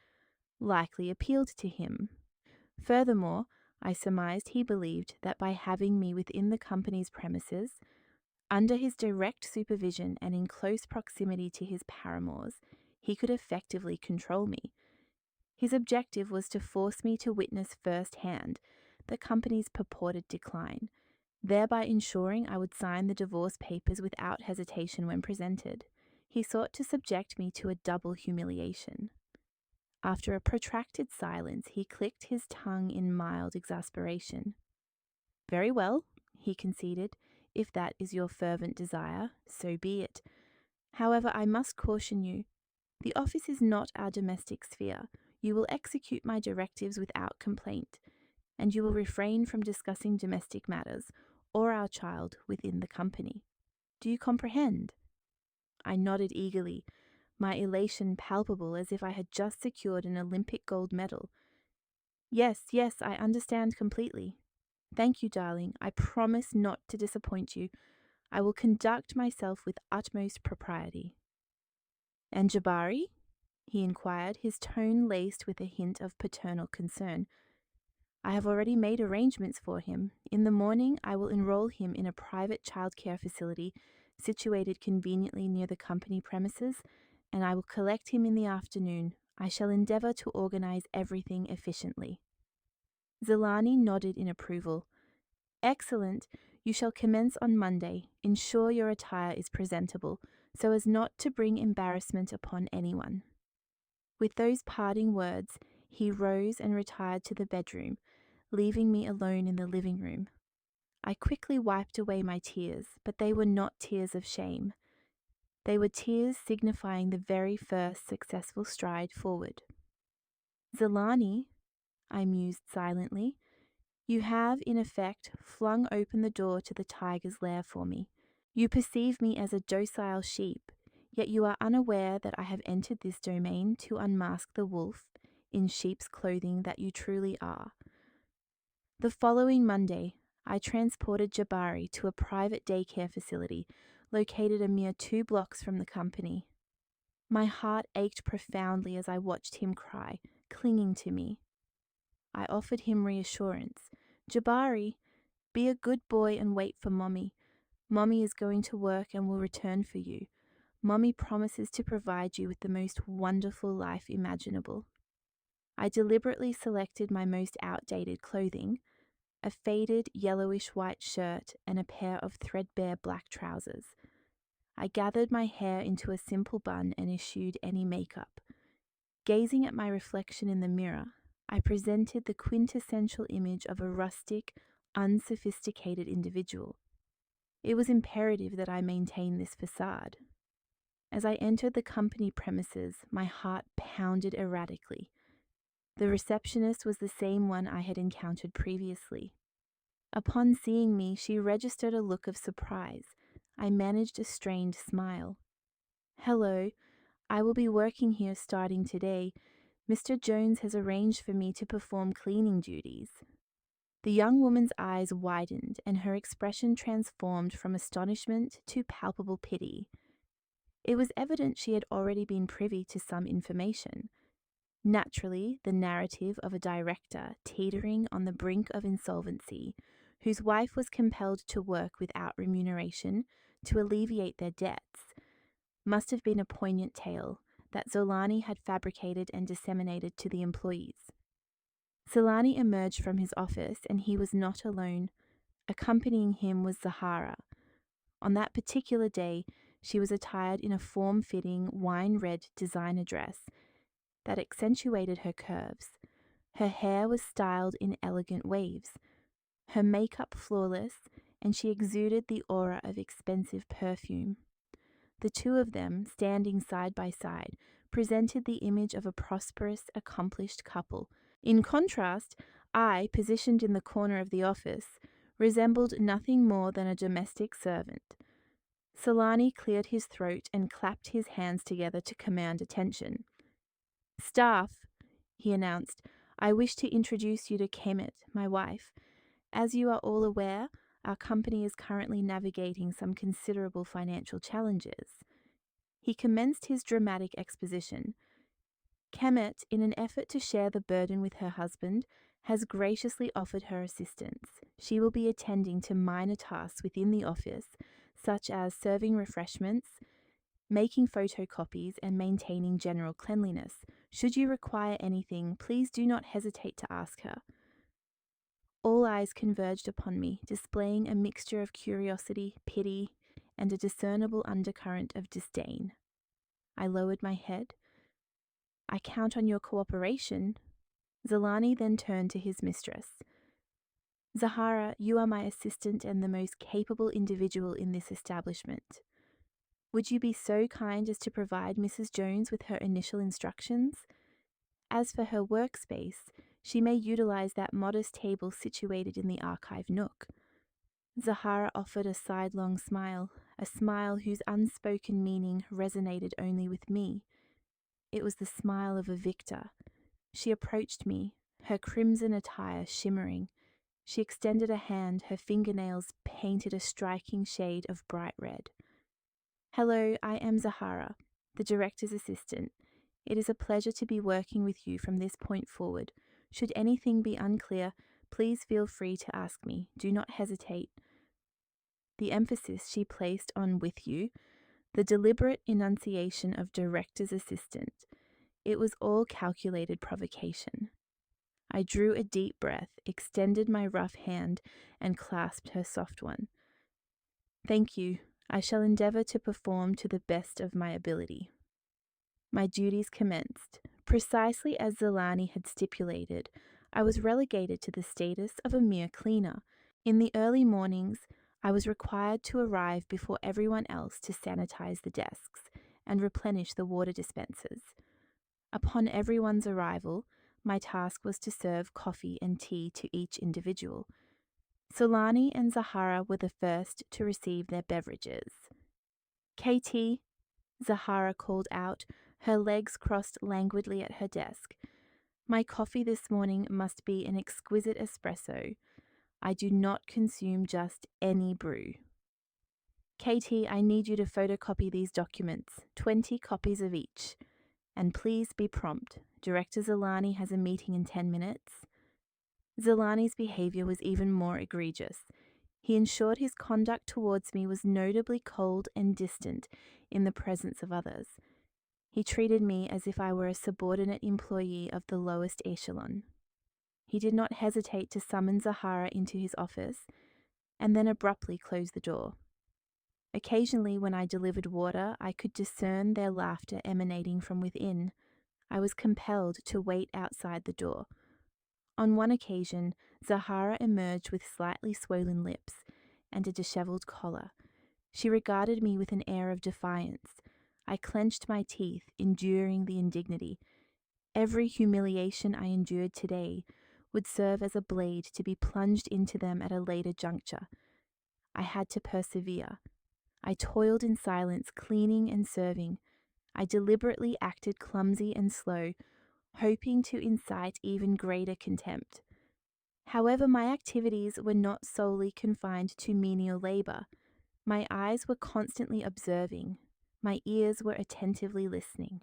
likely appealed to him. Furthermore, I surmised he believed that by having me within the company's premises, under his direct supervision and in close proximity to his paramours, he could effectively control me. His objective was to force me to witness firsthand the company's purported decline, thereby ensuring I would sign the divorce papers without hesitation when presented. He sought to subject me to a double humiliation. After a protracted silence, he clicked his tongue in mild exasperation. Very well, he conceded. If that is your fervent desire, so be it. However, I must caution you. The office is not our domestic sphere. You will execute my directives without complaint, and you will refrain from discussing domestic matters or our child within the company. Do you comprehend? I nodded eagerly, my elation palpable as if I had just secured an Olympic gold medal. Yes, I understand completely. Thank you, darling. I promise not to disappoint you. I will conduct myself with utmost propriety. And Jabari? He inquired, his tone laced with a hint of paternal concern. I have already made arrangements for him. In the morning, I will enroll him in a private childcare facility situated conveniently near the company premises, and I will collect him in the afternoon. I shall endeavor to organize everything efficiently. Zelani nodded in approval. Excellent. You shall commence on Monday. Ensure your attire is presentable, so as not to bring embarrassment upon anyone. With those parting words, he rose and retired to the bedroom, leaving me alone in the living room. I quickly wiped away my tears, but they were not tears of shame. They were tears signifying the very first successful stride forward. "Zelani," I mused silently, "you have, in effect, flung open the door to the tiger's lair for me. You perceive me as a docile sheep, yet you are unaware that I have entered this domain to unmask the wolf in sheep's clothing that you truly are." The following Monday, I transported Jabari to a private daycare facility located a mere 2 blocks from the company. My heart ached profoundly as I watched him cry, clinging to me. I offered him reassurance. "Jabari, be a good boy and wait for Mommy. Mommy is going to work and will return for you. Mommy promises to provide you with the most wonderful life imaginable." I deliberately selected my most outdated clothing, a faded yellowish-white shirt and a pair of threadbare black trousers. I gathered my hair into a simple bun and eschewed any makeup. Gazing at my reflection in the mirror, I presented the quintessential image of a rustic, unsophisticated individual. It was imperative that I maintain this facade. As I entered the company premises, my heart pounded erratically. The receptionist was the same one I had encountered previously. Upon seeing me, she registered a look of surprise. I managed a strained smile. "Hello, I will be working here starting today. Mr. Jones has arranged for me to perform cleaning duties." The young woman's eyes widened and her expression transformed from astonishment to palpable pity. It was evident she had already been privy to some information. Naturally, the narrative of a director teetering on the brink of insolvency, whose wife was compelled to work without remuneration to alleviate their debts, must have been a poignant tale that Zolani had fabricated and disseminated to the employees. Zolani emerged from his office, and he was not alone. Accompanying him was Zahara. On that particular day, she was attired in a form-fitting wine-red designer dress that accentuated her curves. Her hair was styled in elegant waves, her makeup flawless, and she exuded the aura of expensive perfume. The two of them, standing side by side, presented the image of a prosperous, accomplished couple. In contrast, I, positioned in the corner of the office, resembled nothing more than a domestic servant. Solani cleared his throat and clapped his hands together to command attention. "Staff," he announced, "I wish to introduce you to Kemet, my wife. As you are all aware, our company is currently navigating some considerable financial challenges." He commenced his dramatic exposition. "Kemet, in an effort to share the burden with her husband, has graciously offered her assistance. She will be attending to minor tasks within the office, such as serving refreshments, making photocopies, and maintaining general cleanliness. Should you require anything, please do not hesitate to ask her." All eyes converged upon me, displaying a mixture of curiosity, pity, and a discernible undercurrent of disdain. I lowered my head. "I count on your cooperation." Zolani then turned to his mistress. "Zahara, you are my assistant and the most capable individual in this establishment. Would you be so kind as to provide Mrs. Jones with her initial instructions? As for her workspace, she may utilize that modest table situated in the archive nook." Zahara offered a sidelong smile, a smile whose unspoken meaning resonated only with me. It was the smile of a victor. She approached me, her crimson attire shimmering. She extended a hand, her fingernails painted a striking shade of bright red. "Hello, I am Zahara, the director's assistant. It is a pleasure to be working with you from this point forward. Should anything be unclear, please feel free to ask me. Do not hesitate." The emphasis she placed on "with you," the deliberate enunciation of director's assistant. It was all calculated provocation. I drew a deep breath, extended my rough hand, and clasped her soft one. "Thank you. I shall endeavor to perform to the best of my ability." My duties commenced. Precisely as Zelani had stipulated, I was relegated to the status of a mere cleaner. In the early mornings, I was required to arrive before everyone else to sanitize the desks and replenish the water dispensers. Upon everyone's arrival, my task was to serve coffee and tea to each individual. Solani and Zahara were the first to receive their beverages. "Katie," Zahara called out, her legs crossed languidly at her desk. "My coffee this morning must be an exquisite espresso. I do not consume just any brew." "Katie, I need you to photocopy these documents, 20 copies of each. And please be prompt. Director Zelani has a meeting in 10 minutes. Zelani's behavior was even more egregious. He ensured his conduct towards me was notably cold and distant in the presence of others. He treated me as if I were a subordinate employee of the lowest echelon. He did not hesitate to summon Zahara into his office and then abruptly close the door. Occasionally, when I delivered water, I could discern their laughter emanating from within. I was compelled to wait outside the door. On one occasion, Zahara emerged with slightly swollen lips and a disheveled collar. She regarded me with an air of defiance. I clenched my teeth, enduring the indignity. Every humiliation I endured today would serve as a blade to be plunged into them at a later juncture. I had to persevere. I toiled in silence, cleaning and serving. I deliberately acted clumsy and slow, hoping to incite even greater contempt. However, my activities were not solely confined to menial labor. My eyes were constantly observing. My ears were attentively listening.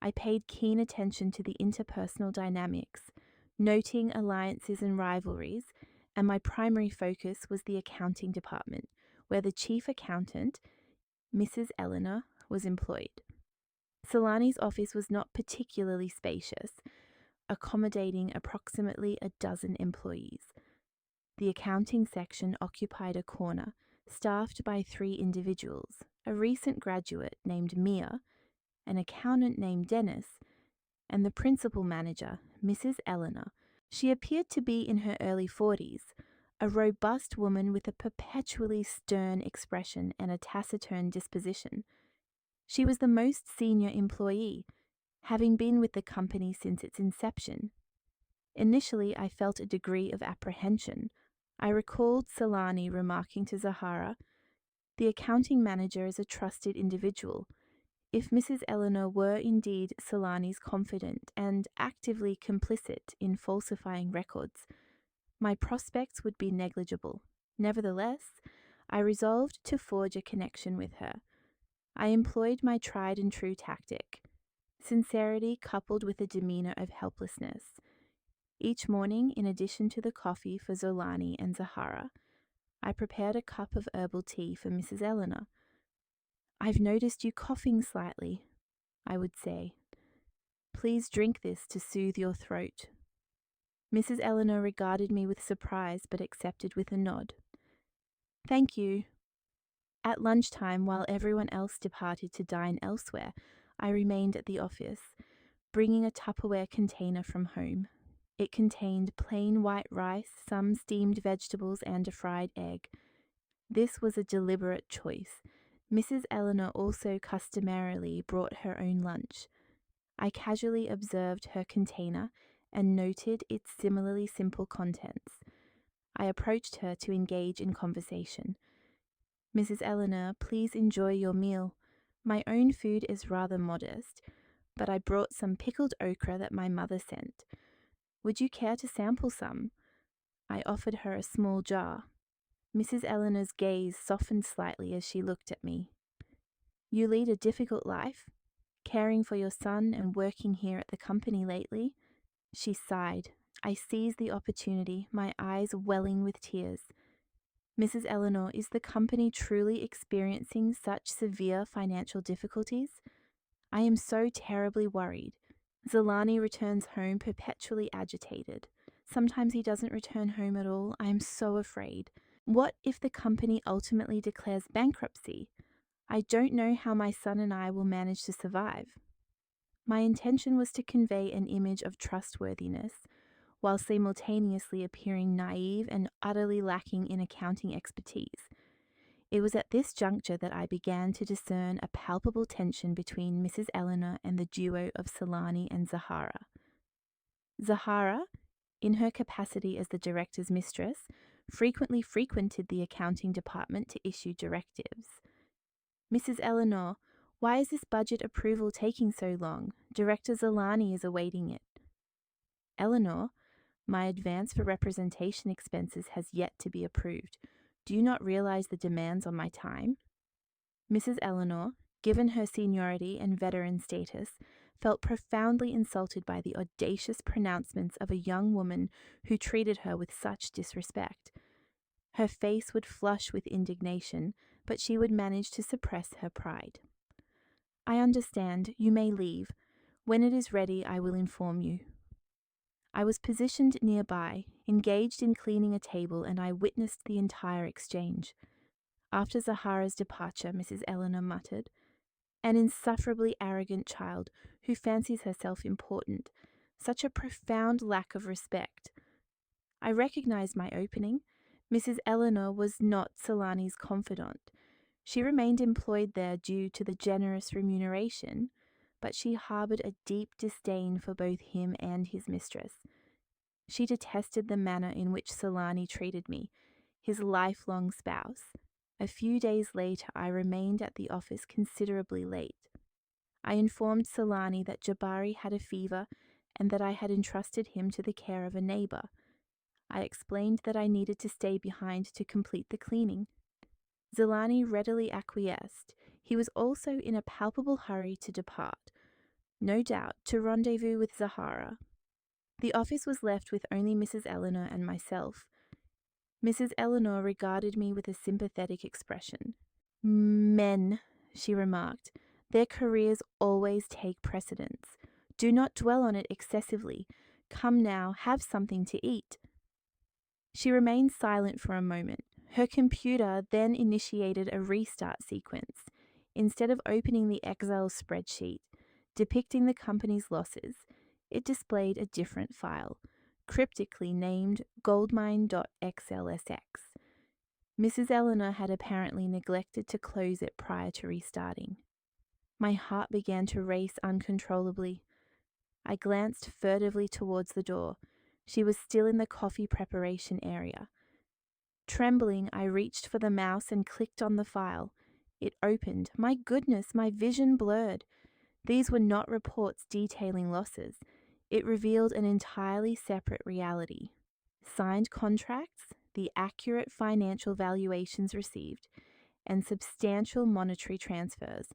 I paid keen attention to the interpersonal dynamics, noting alliances and rivalries, and my primary focus was the accounting department, where the chief accountant, Mrs. Eleanor, was employed. Solani's office was not particularly spacious, accommodating approximately a dozen employees. The accounting section occupied a corner, staffed by 3 individuals, a recent graduate named Mia, an accountant named Dennis, and the principal manager, Mrs. Eleanor. She appeared to be in her early 40s, a robust woman with a perpetually stern expression and a taciturn disposition. She was the most senior employee, having been with the company since its inception. Initially, I felt a degree of apprehension. I recalled Solani remarking to Zahara, "The accounting manager is a trusted individual. If Mrs. Eleanor were indeed Solani's confidant and actively complicit in falsifying records, my prospects would be negligible. Nevertheless, I resolved to forge a connection with her. I employed my tried and true tactic, sincerity coupled with a demeanor of helplessness. Each morning, in addition to the coffee for Zolani and Zahara, I prepared a cup of herbal tea for Mrs. Eleanor. "I've noticed you coughing slightly," I would say. "Please drink this to soothe your throat." Mrs. Eleanor regarded me with surprise but accepted with a nod. "Thank you." At lunchtime, while everyone else departed to dine elsewhere, I remained at the office, bringing a Tupperware container from home. It contained plain white rice, some steamed vegetables, and a fried egg. This was a deliberate choice. Mrs. Eleanor also customarily brought her own lunch. I casually observed her container and noted its similarly simple contents. I approached her to engage in conversation. "Mrs. Eleanor, please enjoy your meal. My own food is rather modest, but I brought some pickled okra that my mother sent. Would you care to sample some?" I offered her a small jar. Mrs. Eleanor's gaze softened slightly as she looked at me. "You lead a difficult life, caring for your son and working here at the company lately." She sighed. I seized the opportunity, my eyes welling with tears. "Mrs. Eleanor, is the company truly experiencing such severe financial difficulties? I am so terribly worried. Zelani returns home perpetually agitated. Sometimes he doesn't return home at all. I am so afraid. What if the company ultimately declares bankruptcy? I don't know how my son and I will manage to survive." My intention was to convey an image of trustworthiness, while simultaneously appearing naive and utterly lacking in accounting expertise. It was at this juncture that I began to discern a palpable tension between Mrs. Eleanor and the duo of Solani and Zahara. Zahara, in her capacity as the director's mistress, frequently frequented the accounting department to issue directives. Mrs. Eleanor, why is this budget approval taking so long? Director Zolani is awaiting it. Eleanor, my advance for representation expenses has yet to be approved. Do you not realize the demands on my time? Mrs. Eleanor, given her seniority and veteran status, felt profoundly insulted by the audacious pronouncements of a young woman who treated her with such disrespect. Her face would flush with indignation, but she would manage to suppress her pride. I understand. You may leave. When it is ready, I will inform you. I was positioned nearby, engaged in cleaning a table, and I witnessed the entire exchange. After Zahara's departure, Mrs. Eleanor muttered, "An insufferably arrogant child who fancies herself important. Such a profound lack of respect." I recognized my opening. Mrs. Eleanor was not Solani's confidant. She remained employed there due to the generous remuneration, but she harbored a deep disdain for both him and his mistress. She detested the manner in which Solani treated me, his lifelong spouse. A few days later, I remained at the office considerably late. I informed Solani that Jabari had a fever and that I had entrusted him to the care of a neighbor. I explained that I needed to stay behind to complete the cleaning. Zolani readily acquiesced. He was also in a palpable hurry to depart, no doubt to rendezvous with Zahara. The office was left with only Mrs. Eleanor and myself. Mrs. Eleanor regarded me with a sympathetic expression. "Men," she remarked, "their careers always take precedence. Do not dwell on it excessively. Come now, have something to eat." She remained silent for a moment. Her computer then initiated a restart sequence. Instead of opening the Excel spreadsheet depicting the company's losses, it displayed a different file, cryptically named goldmine.xlsx. Mrs. Eleanor had apparently neglected to close it prior to restarting. My heart began to race uncontrollably. I glanced furtively towards the door. She was still in the coffee preparation area. Trembling, I reached for the mouse and clicked on the file. It opened. My goodness, my vision blurred. These were not reports detailing losses. It revealed an entirely separate reality. Signed contracts, the accurate financial valuations received, and substantial monetary transfers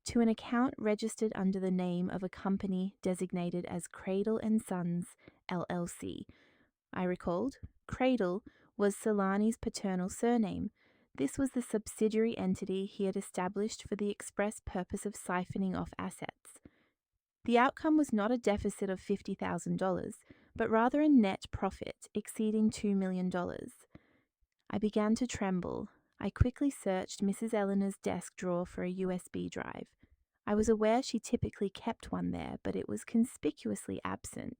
to an account registered under the name of a company designated as Cradle & Sons, LLC. I recalled, Cradle was Solani's paternal surname. This was the subsidiary entity he had established for the express purpose of siphoning off assets. The outcome was not a deficit of $50,000, but rather a net profit exceeding $2 million. I began to tremble. I quickly searched Mrs. Eleanor's desk drawer for a USB drive. I was aware she typically kept one there, but it was conspicuously absent.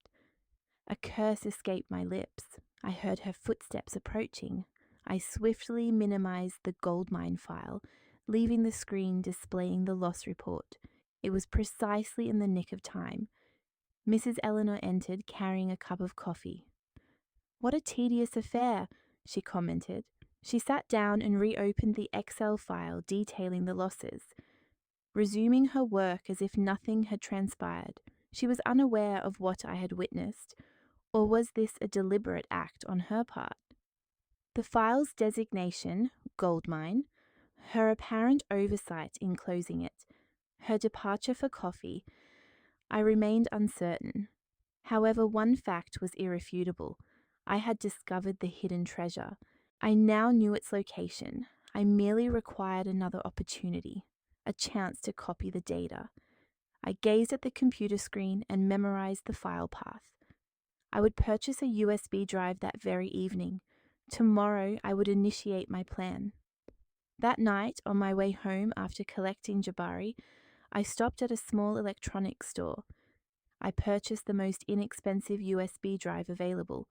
A curse escaped my lips. I heard her footsteps approaching. I swiftly minimized the goldmine file, leaving the screen displaying the loss report. It was precisely in the nick of time. Mrs. Eleanor entered, carrying a cup of coffee. "What a tedious affair," she commented. She sat down and reopened the Excel file detailing the losses. Resuming her work as if nothing had transpired, she was unaware of what I had witnessed, or was this a deliberate act on her part? The file's designation, goldmine, her apparent oversight in closing it, her departure for coffee, I remained uncertain. However, one fact was irrefutable. I had discovered the hidden treasure. I now knew its location. I merely required another opportunity, a chance to copy the data. I gazed at the computer screen and memorized the file path. I would purchase a USB drive that very evening. Tomorrow, I would initiate my plan. That night, on my way home after collecting Jabari, I stopped at a small electronics store. I purchased the most inexpensive USB drive available,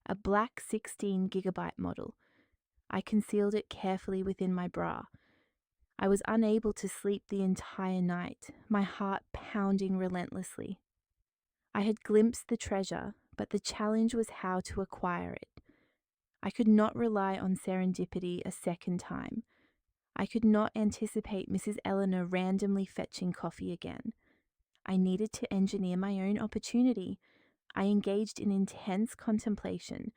a black 16 gigabyte model. I concealed it carefully within my bra. I was unable to sleep the entire night, my heart pounding relentlessly. I had glimpsed the treasure, but the challenge was how to acquire it. I could not rely on serendipity a second time. I could not anticipate Mrs. Eleanor randomly fetching coffee again. I needed to engineer my own opportunity. I engaged in intense contemplation.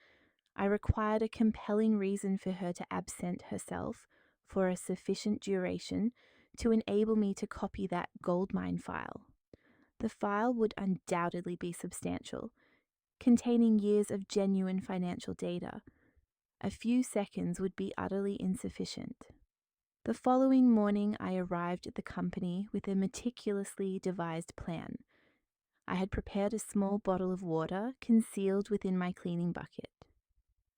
I required a compelling reason for her to absent herself for a sufficient duration to enable me to copy that goldmine file. The file would undoubtedly be substantial, containing years of genuine financial data. A few seconds would be utterly insufficient. The following morning, I arrived at the company with a meticulously devised plan. I had prepared a small bottle of water concealed within my cleaning bucket.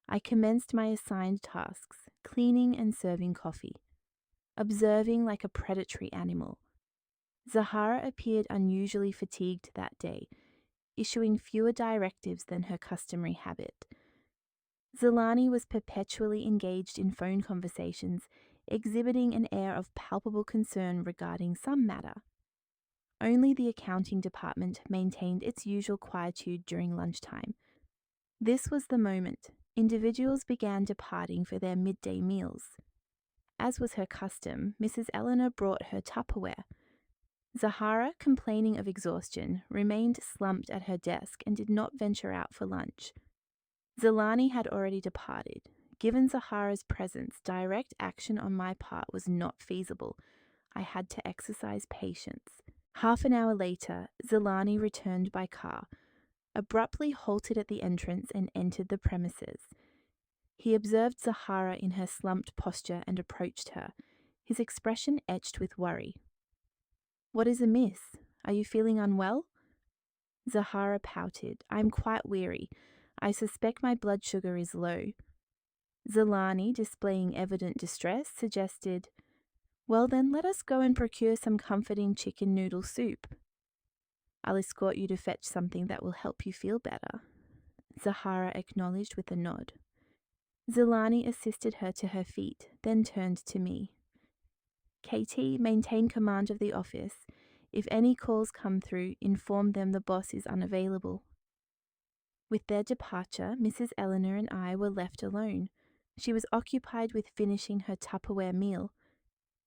I commenced my assigned tasks, cleaning and serving coffee, observing like a predatory animal. Zahara appeared unusually fatigued that day, issuing fewer directives than her customary habit. Zilani was perpetually engaged in phone conversations, exhibiting an air of palpable concern regarding some matter. Only the accounting department maintained its usual quietude during lunchtime. This was the moment individuals began departing for their midday meals. As was her custom, Mrs. Eleanor brought her Tupperware. Zahara, complaining of exhaustion, remained slumped at her desk and did not venture out for lunch. Zilani had already departed. Given Zahara's presence, direct action on my part was not feasible. I had to exercise patience. Half an hour later, Zilani returned by car, abruptly halted at the entrance and entered the premises. He observed Zahara in her slumped posture and approached her, his expression etched with worry. "What is amiss? Are you feeling unwell?" Zahara pouted. "I'm quite weary. I suspect my blood sugar is low." Zilani, displaying evident distress, suggested, "Well then, let us go and procure some comforting chicken noodle soup. I'll escort you to fetch something that will help you feel better." Zahara acknowledged with a nod. Zilani assisted her to her feet, then turned to me. "KT, maintain command of the office. If any calls come through, inform them the boss is unavailable." With their departure, Mrs. Eleanor and I were left alone. She was occupied with finishing her Tupperware meal.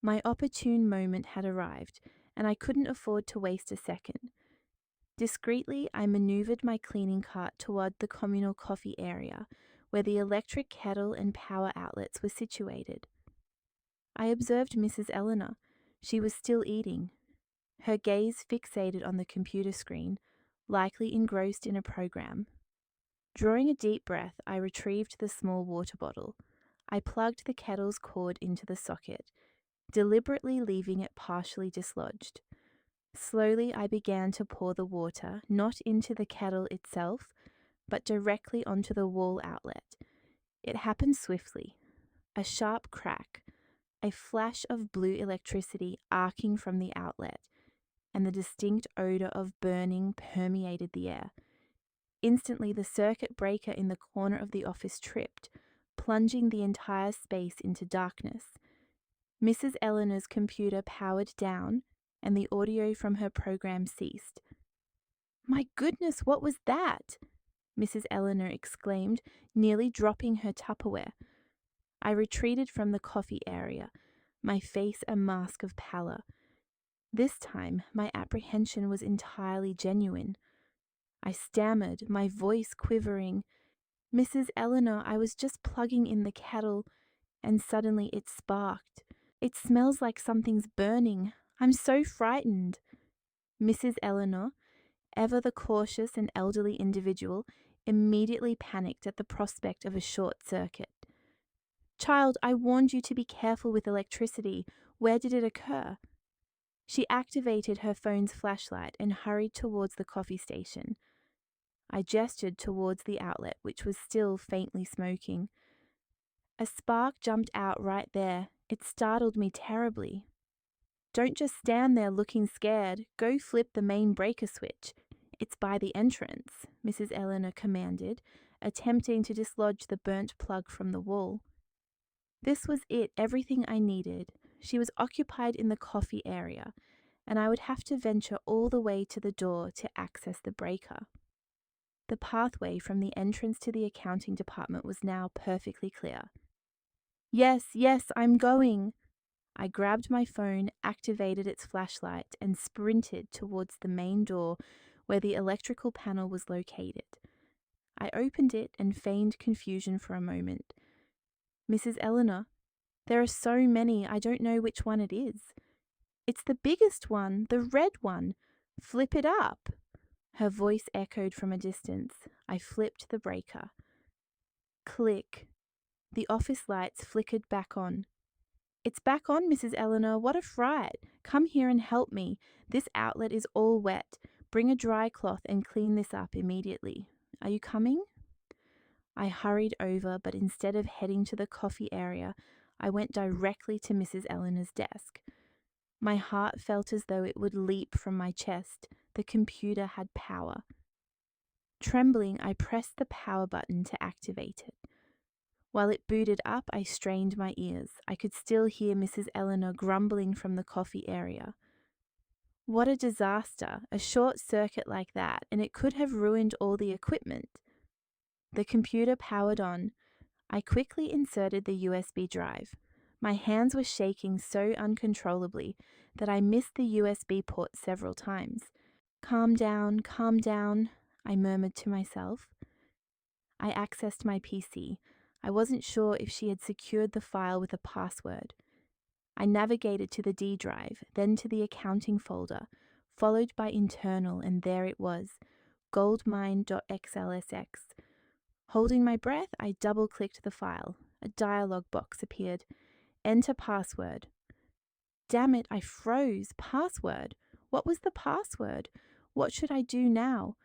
My opportune moment had arrived, and I couldn't afford to waste a second. Discreetly, I maneuvered my cleaning cart toward the communal coffee area, where the electric kettle and power outlets were situated. I observed Mrs. Eleanor. She was still eating, her gaze fixated on the computer screen, likely engrossed in a program. Drawing a deep breath, I retrieved the small water bottle. I plugged the kettle's cord into the socket, deliberately leaving it partially dislodged. Slowly, I began to pour the water, not into the kettle itself, but directly onto the wall outlet. It happened swiftly. A sharp crack, a flash of blue electricity arcing from the outlet, and the distinct odor of burning permeated the air. Instantly, the circuit breaker in the corner of the office tripped, plunging the entire space into darkness. Mrs. Eleanor's computer powered down, and the audio from her program ceased. "My goodness, what was that?" Mrs. Eleanor exclaimed, nearly dropping her Tupperware. I retreated from the coffee area, my face a mask of pallor. This time, my apprehension was entirely genuine. I stammered, my voice quivering. "Mrs. Eleanor, I was just plugging in the kettle, and suddenly it sparked. It smells like something's burning. I'm so frightened." Mrs. Eleanor, ever the cautious and elderly individual, immediately panicked at the prospect of a short circuit. "Child, I warned you to be careful with electricity. Where did it occur?" She activated her phone's flashlight and hurried towards the coffee station. I gestured towards the outlet, which was still faintly smoking. A spark jumped out right there. It startled me terribly. Don't just stand there looking scared. Go flip the main breaker switch. It's by the entrance, Mrs. Eleanor commanded, attempting to dislodge the burnt plug from the wall. This was it, everything I needed. She was occupied in the coffee area, and I would have to venture all the way to the door to access the breaker. The pathway from the entrance to the accounting department was now perfectly clear. Yes, I'm going. I grabbed my phone, activated its flashlight, and sprinted towards the main door where the electrical panel was located. I opened it and feigned confusion for a moment. Mrs. Eleanor, there are so many, I don't know which one it is. It's the biggest one, the red one. Flip it up. Her voice echoed from a distance. I flipped the breaker. Click. The office lights flickered back on. It's back on, Mrs. Eleanor. What a fright. Come here and help me. This outlet is all wet. Bring a dry cloth and clean this up immediately. Are you coming? I hurried over, but instead of heading to the coffee area, I went directly to Mrs. Eleanor's desk. My heart felt as though it would leap from my chest. The computer had power. Trembling, I pressed the power button to activate it. While it booted up, I strained my ears. I could still hear Mrs. Eleanor grumbling from the coffee area. What a disaster, a short circuit like that, and it could have ruined all the equipment. The computer powered on. I quickly inserted the USB drive. My hands were shaking so uncontrollably that I missed the USB port several times. Calm down, I murmured to myself. I accessed my PC. I wasn't sure if she had secured the file with a password. I navigated to the D drive, then to the accounting folder, followed by internal, and there it was, goldmine.xlsx. Holding my breath, I double-clicked the file. A dialog box appeared. Enter password. Damn it, I froze. Password. What was the password? What should I do now?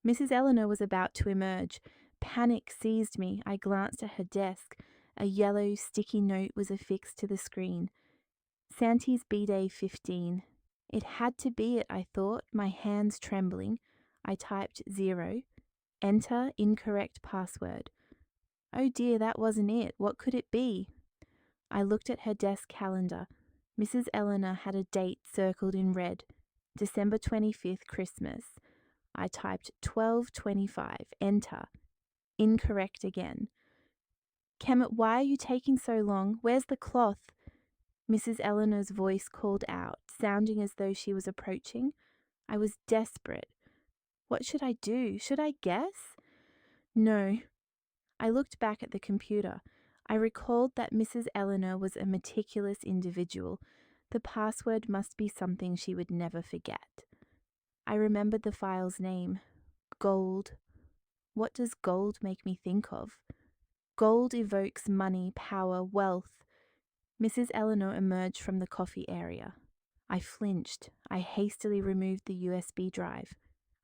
Mrs. Eleanor was about to emerge. Panic seized me. I glanced at her desk. A yellow, sticky note was affixed to the screen. Santi's B-Day 15. It had to be it, I thought, my hands trembling. I typed 0. Enter incorrect password. Oh dear, that wasn't it. What could it be? I looked at her desk calendar. Mrs. Eleanor had a date circled in red. December 25th, Christmas. I typed 12:25. Enter. Incorrect again. Kemet, why are you taking so long? Where's the cloth? Mrs. Eleanor's voice called out, sounding as though she was approaching. I was desperate. What should I do? Should I guess? No. I looked back at the computer. I recalled that Mrs. Eleanor was a meticulous individual. The password must be something she would never forget. I remembered the file's name. Gold. What does gold make me think of? Gold evokes money, power, wealth. Mrs. Eleanor emerged from the coffee area. I flinched. I hastily removed the USB drive.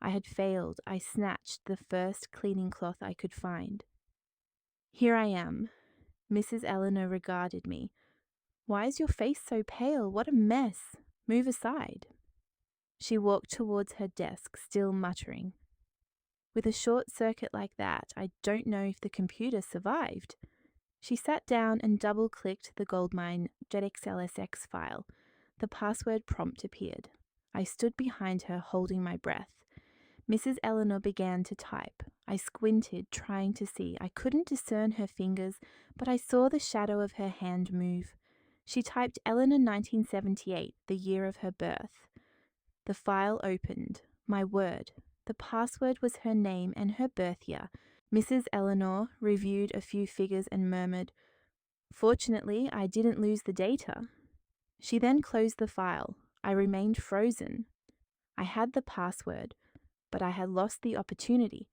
I had failed. I snatched the first cleaning cloth I could find. Here I am. Mrs. Eleanor regarded me. Why is your face so pale? What a mess. Move aside. She walked towards her desk, still muttering. With a short circuit like that, I don't know if the computer survived. She sat down and double-clicked the goldmine.xlsx file. The password prompt appeared. I stood behind her, holding my breath. Mrs. Eleanor began to type. I squinted, trying to see. I couldn't discern her fingers, but I saw the shadow of her hand move. She typed Eleanor 1978, the year of her birth. The file opened. My word. The password was her name and her birth year. Mrs. Eleanor reviewed a few figures and murmured, "Fortunately, I didn't lose the data." She then closed the file. I remained frozen. I had the password, but I had lost the opportunity.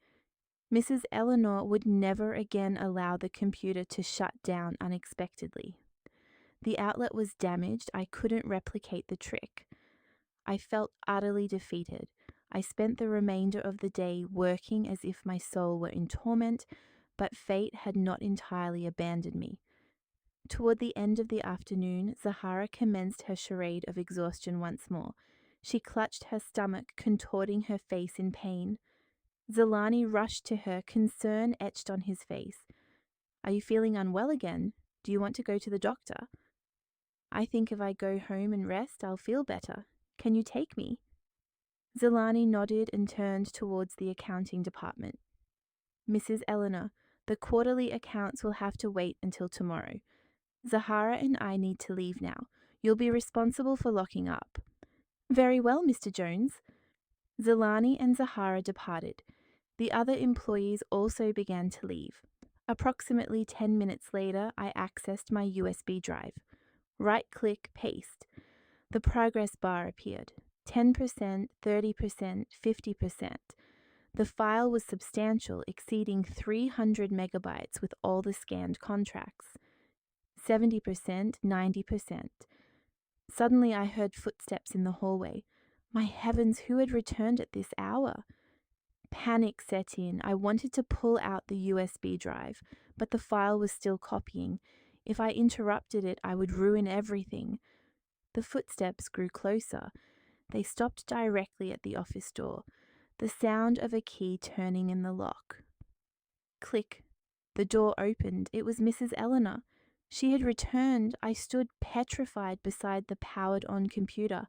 Mrs. Eleanor would never again allow the computer to shut down unexpectedly. The outlet was damaged. I couldn't replicate the trick. I felt utterly defeated. I spent the remainder of the day working as if my soul were in torment, but fate had not entirely abandoned me. Toward the end of the afternoon, Zahara commenced her charade of exhaustion once more. She clutched her stomach, contorting her face in pain. Zalani rushed to her, concern etched on his face. "Are you feeling unwell again? Do you want to go to the doctor?" "I think if I go home and rest, I'll feel better. Can you take me?" Zalani nodded and turned towards the accounting department. "Mrs. Eleanor, the quarterly accounts will have to wait until tomorrow. Zahara and I need to leave now. You'll be responsible for locking up." "Very well, Mr. Jones." Zalani and Zahara departed. The other employees also began to leave. Approximately 10 minutes later, I accessed my USB drive. Right-click, paste. The progress bar appeared. 10%, 30%, 50%. The file was substantial, exceeding 300 megabytes with all the scanned contracts. 70%, 90%. Suddenly I heard footsteps in the hallway. My heavens, who had returned at this hour? Panic set in. I wanted to pull out the USB drive, but the file was still copying. If I interrupted it, I would ruin everything. The footsteps grew closer. They stopped directly at the office door. The sound of a key turning in the lock. Click. The door opened. It was Mrs. Eleanor. She had returned. I stood petrified beside the powered-on computer,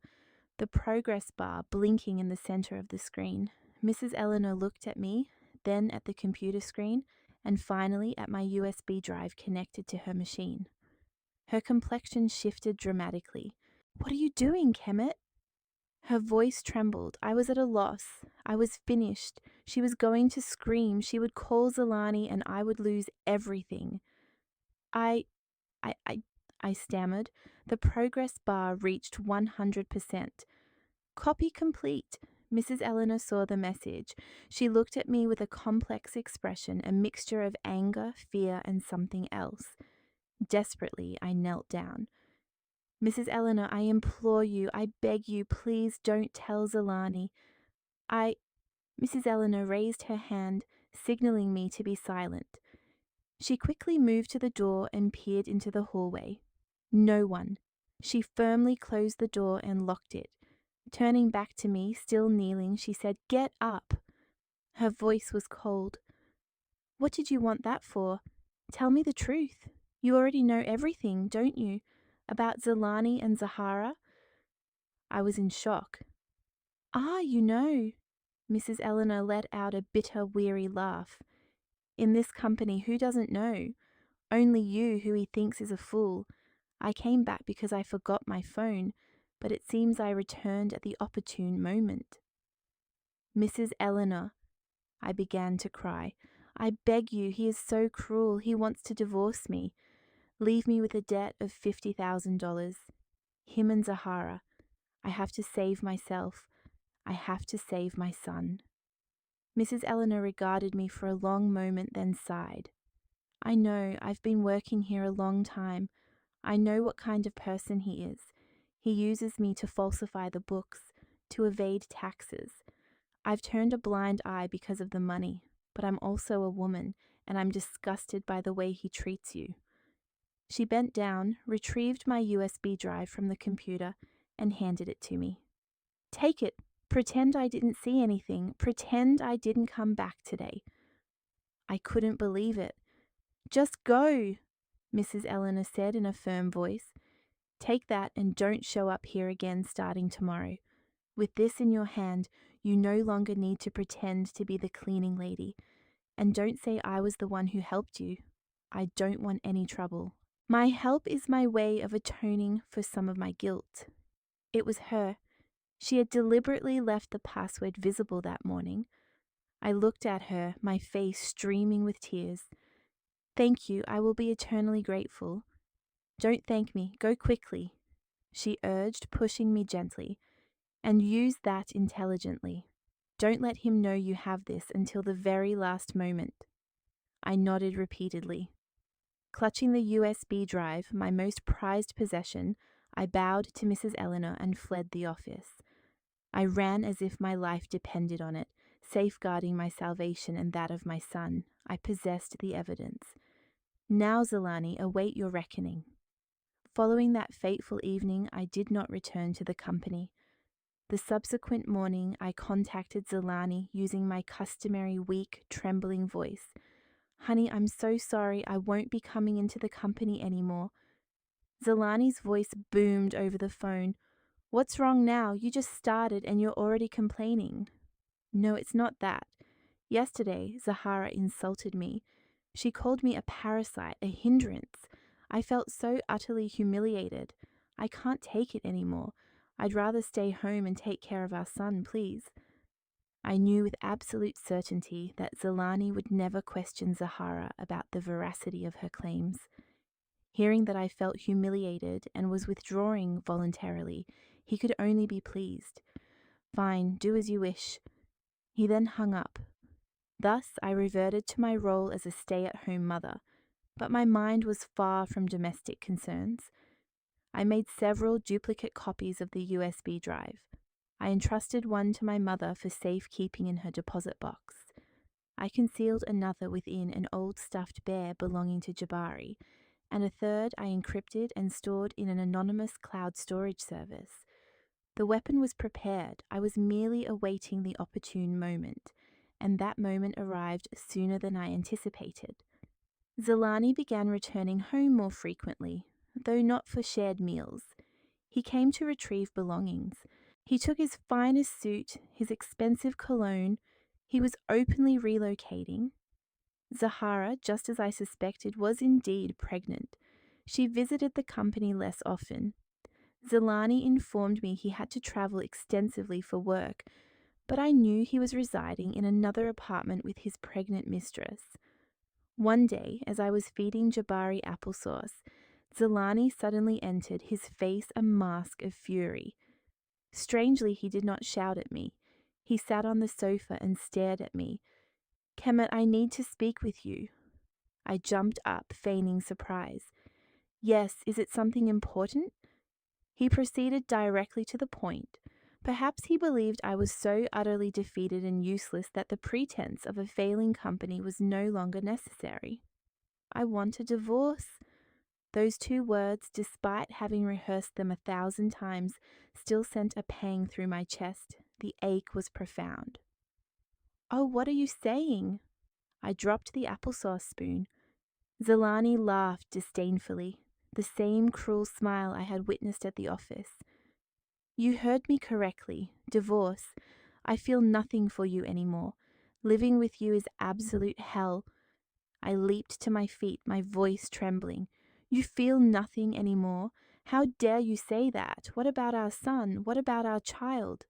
the progress bar blinking in the center of the screen. Mrs. Eleanor looked at me, then at the computer screen, and finally at my USB drive connected to her machine. Her complexion shifted dramatically. "What are you doing, Kemet?" Her voice trembled. I was at a loss. I was finished. She was going to scream. She would call Zalani and I would lose everything. I stammered. The progress bar reached 100%. "Copy complete." Mrs. Eleanor saw the message. She looked at me with a complex expression, a mixture of anger, fear, and something else. Desperately, I knelt down. "Mrs. Eleanor, I implore you, I beg you, please don't tell Zalani." Mrs. Eleanor raised her hand, signaling me to be silent. She quickly moved to the door and peered into the hallway. No one. She firmly closed the door and locked it. Turning back to me, still kneeling, she said, "Get up." Her voice was cold. "What did you want that for? Tell me the truth. You already know everything, don't you? About Zalani and Zahara?" I was in shock. "Ah, you know." Mrs. Eleanor let out a bitter, weary laugh. "In this company, who doesn't know? Only you, who he thinks is a fool. I came back because I forgot my phone, but it seems I returned at the opportune moment." "Mrs. Eleanor," I began to cry. "I beg you, he is so cruel. He wants to divorce me. Leave me with a debt of $50,000. Him and Zahara. I have to save myself. I have to save my son." Mrs. Eleanor regarded me for a long moment, then sighed. "I know, I've been working here a long time. I know what kind of person he is. He uses me to falsify the books, to evade taxes. I've turned a blind eye because of the money, but I'm also a woman, and I'm disgusted by the way he treats you." She bent down, retrieved my USB drive from the computer, and handed it to me. "Take it. Pretend I didn't see anything. Pretend I didn't come back today." I couldn't believe it. "Just go," Mrs. Eleanor said in a firm voice. "Take that and don't show up here again starting tomorrow. With this in your hand, you no longer need to pretend to be the cleaning lady. And don't say I was the one who helped you. I don't want any trouble. My help is my way of atoning for some of my guilt." It was her. She had deliberately left the password visible that morning. I looked at her, my face streaming with tears. "Thank you, I will be eternally grateful." "Don't thank me, go quickly," she urged, pushing me gently. "And use that intelligently. Don't let him know you have this until the very last moment." I nodded repeatedly. Clutching the USB drive, my most prized possession, I bowed to Mrs. Eleanor and fled the office. I ran as if my life depended on it, safeguarding my salvation and that of my son. I possessed the evidence. Now, Zalani, await your reckoning. Following that fateful evening, I did not return to the company. The subsequent morning, I contacted Zalani using my customary weak, trembling voice. Honey, I'm so sorry, I won't be coming into the company anymore. Zalani's voice boomed over the phone. What's wrong now? You just started and you're already complaining. No, it's not that. Yesterday, Zahara insulted me. She called me a parasite, a hindrance. I felt so utterly humiliated. I can't take it anymore. I'd rather stay home and take care of our son, please. I knew with absolute certainty that Zalani would never question Zahara about the veracity of her claims. Hearing that I felt humiliated and was withdrawing voluntarily, he could only be pleased. Fine, do as you wish. He then hung up. Thus, I reverted to my role as a stay-at-home mother, but my mind was far from domestic concerns. I made several duplicate copies of the USB drive. I entrusted one to my mother for safekeeping in her deposit box. I concealed another within an old stuffed bear belonging to Jabari, and a third I encrypted and stored in an anonymous cloud storage service. The weapon was prepared. I was merely awaiting the opportune moment, and that moment arrived sooner than I anticipated. Zalani began returning home more frequently, though not for shared meals. He came to retrieve belongings. He took his finest suit, his expensive cologne. He was openly relocating. Zahara, just as I suspected, was indeed pregnant. She visited the company less often. Zalani informed me he had to travel extensively for work, but I knew he was residing in another apartment with his pregnant mistress. One day, as I was feeding Jabari applesauce, Zalani suddenly entered, his face a mask of fury. Strangely, he did not shout at me. He sat on the sofa and stared at me. Kemet, I need to speak with you. I jumped up, feigning surprise. Yes, is it something important? He proceeded directly to the point. Perhaps he believed I was so utterly defeated and useless that the pretense of a failing company was no longer necessary. I want a divorce. Those two words, despite having rehearsed them 1,000 times, still sent a pang through my chest. The ache was profound. Oh, what are you saying? I dropped the applesauce spoon. Zalani laughed disdainfully, the same cruel smile I had witnessed at the office. You heard me correctly. Divorce. I feel nothing for you anymore. Living with you is absolute hell. I leaped to my feet, my voice trembling. You feel nothing anymore? How dare you say that? What about our son? What about our child?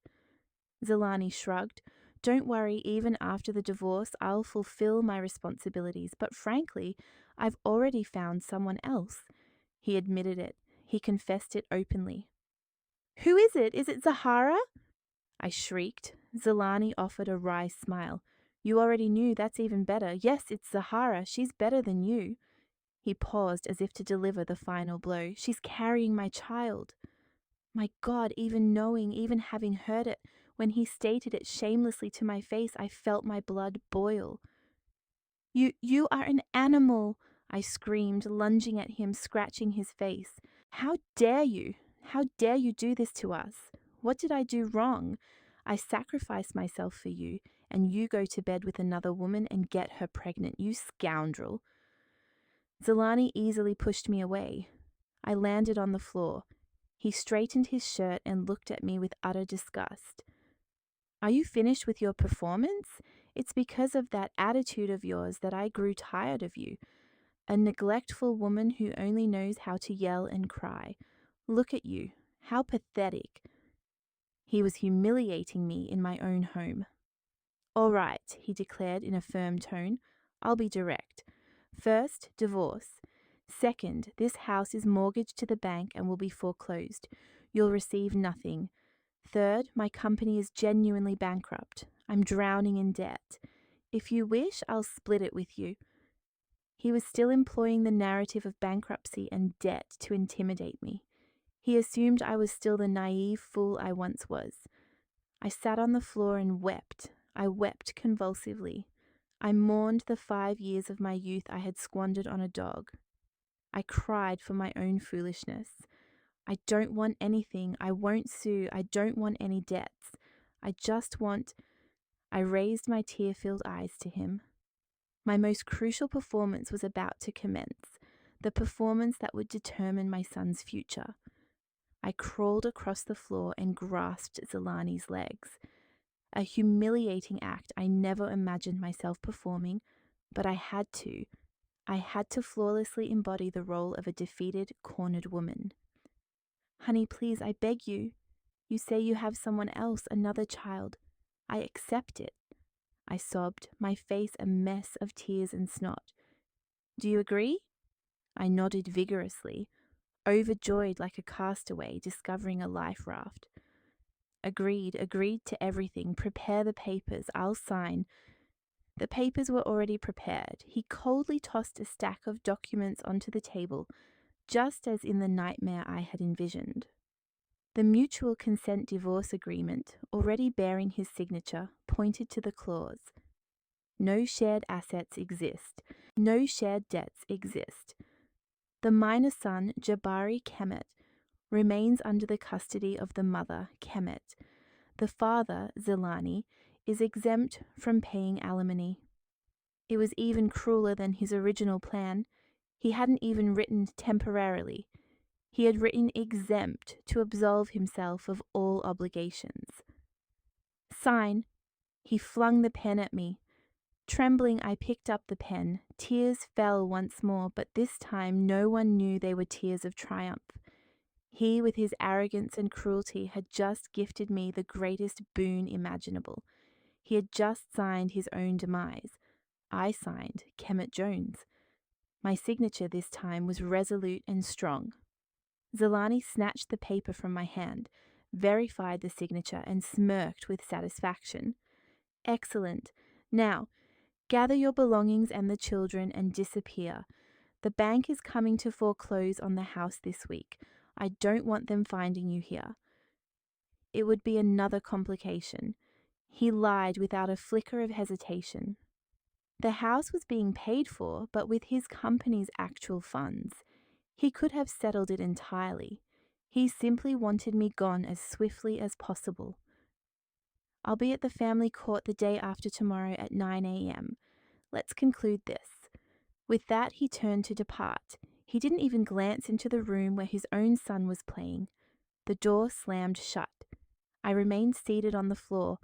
Zalani shrugged. Don't worry, even after the divorce, I'll fulfill my responsibilities, but frankly, I've already found someone else. He admitted it. He confessed it openly. Who is it? Is it Zahara? I shrieked. Zalani offered a wry smile. You already knew, that's even better. Yes, it's Zahara. She's better than you. He paused as if to deliver the final blow. She's carrying my child. My God, even knowing, even having heard it, when he stated it shamelessly to my face, I felt my blood boil. You are an animal, I screamed, lunging at him, scratching his face. How dare you? How dare you do this to us? What did I do wrong? I sacrificed myself for you, and you go to bed with another woman and get her pregnant, you scoundrel. Zalani easily pushed me away. I landed on the floor. He straightened his shirt and looked at me with utter disgust. Are you finished with your performance? It's because of that attitude of yours that I grew tired of you. A neglectful woman who only knows how to yell and cry. Look at you. How pathetic. He was humiliating me in my own home. All right, he declared in a firm tone. I'll be direct. First, divorce. Second, this house is mortgaged to the bank and will be foreclosed. You'll receive nothing. Third, my company is genuinely bankrupt. I'm drowning in debt. If you wish, I'll split it with you. He was still employing the narrative of bankruptcy and debt to intimidate me. He assumed I was still the naive fool I once was. I sat on the floor and wept. I wept convulsively. I mourned the 5 years of my youth I had squandered on a dog. I cried for my own foolishness. I don't want anything. I won't sue. I don't want any debts. I just want. I raised my tear-filled eyes to him. My most crucial performance was about to commence, the performance that would determine my son's future. I crawled across the floor and grasped Zelani's legs. A humiliating act I never imagined myself performing, but I had to. I had to flawlessly embody the role of a defeated, cornered woman. Honey, please, I beg you. You say you have someone else, another child. I accept it. I sobbed, my face a mess of tears and snot. Do you agree? I nodded vigorously, overjoyed like a castaway discovering a life raft. Agreed to everything. Prepare the papers. I'll sign. The papers were already prepared. He coldly tossed a stack of documents onto the table, just as in the nightmare I had envisioned. The mutual consent divorce agreement, already bearing his signature, pointed to the clause. No shared assets exist. No shared debts exist. The minor son, Jabari Kemet, remains under the custody of the mother, Kemet. The father, Zelani, is exempt from paying alimony. It was even crueler than his original plan. He hadn't even written temporarily. He had written exempt to absolve himself of all obligations. Sign. He flung the pen at me. Trembling, I picked up the pen. Tears fell once more, but this time no one knew they were tears of triumph. He, with his arrogance and cruelty, had just gifted me the greatest boon imaginable. He had just signed his own demise. I signed Kemet Jones. My signature this time was resolute and strong. Zelani snatched the paper from my hand, verified the signature, and smirked with satisfaction. Excellent. Now, gather your belongings and the children and disappear. The bank is coming to foreclose on the house this week. I don't want them finding you here. It would be another complication. He lied without a flicker of hesitation. The house was being paid for, but with his company's actual funds. He could have settled it entirely. He simply wanted me gone as swiftly as possible. I'll be at the family court the day after tomorrow at 9 a.m. Let's conclude this. With that, he turned to depart. He didn't even glance into the room where his own son was playing. The door slammed shut. I remained seated on the floor.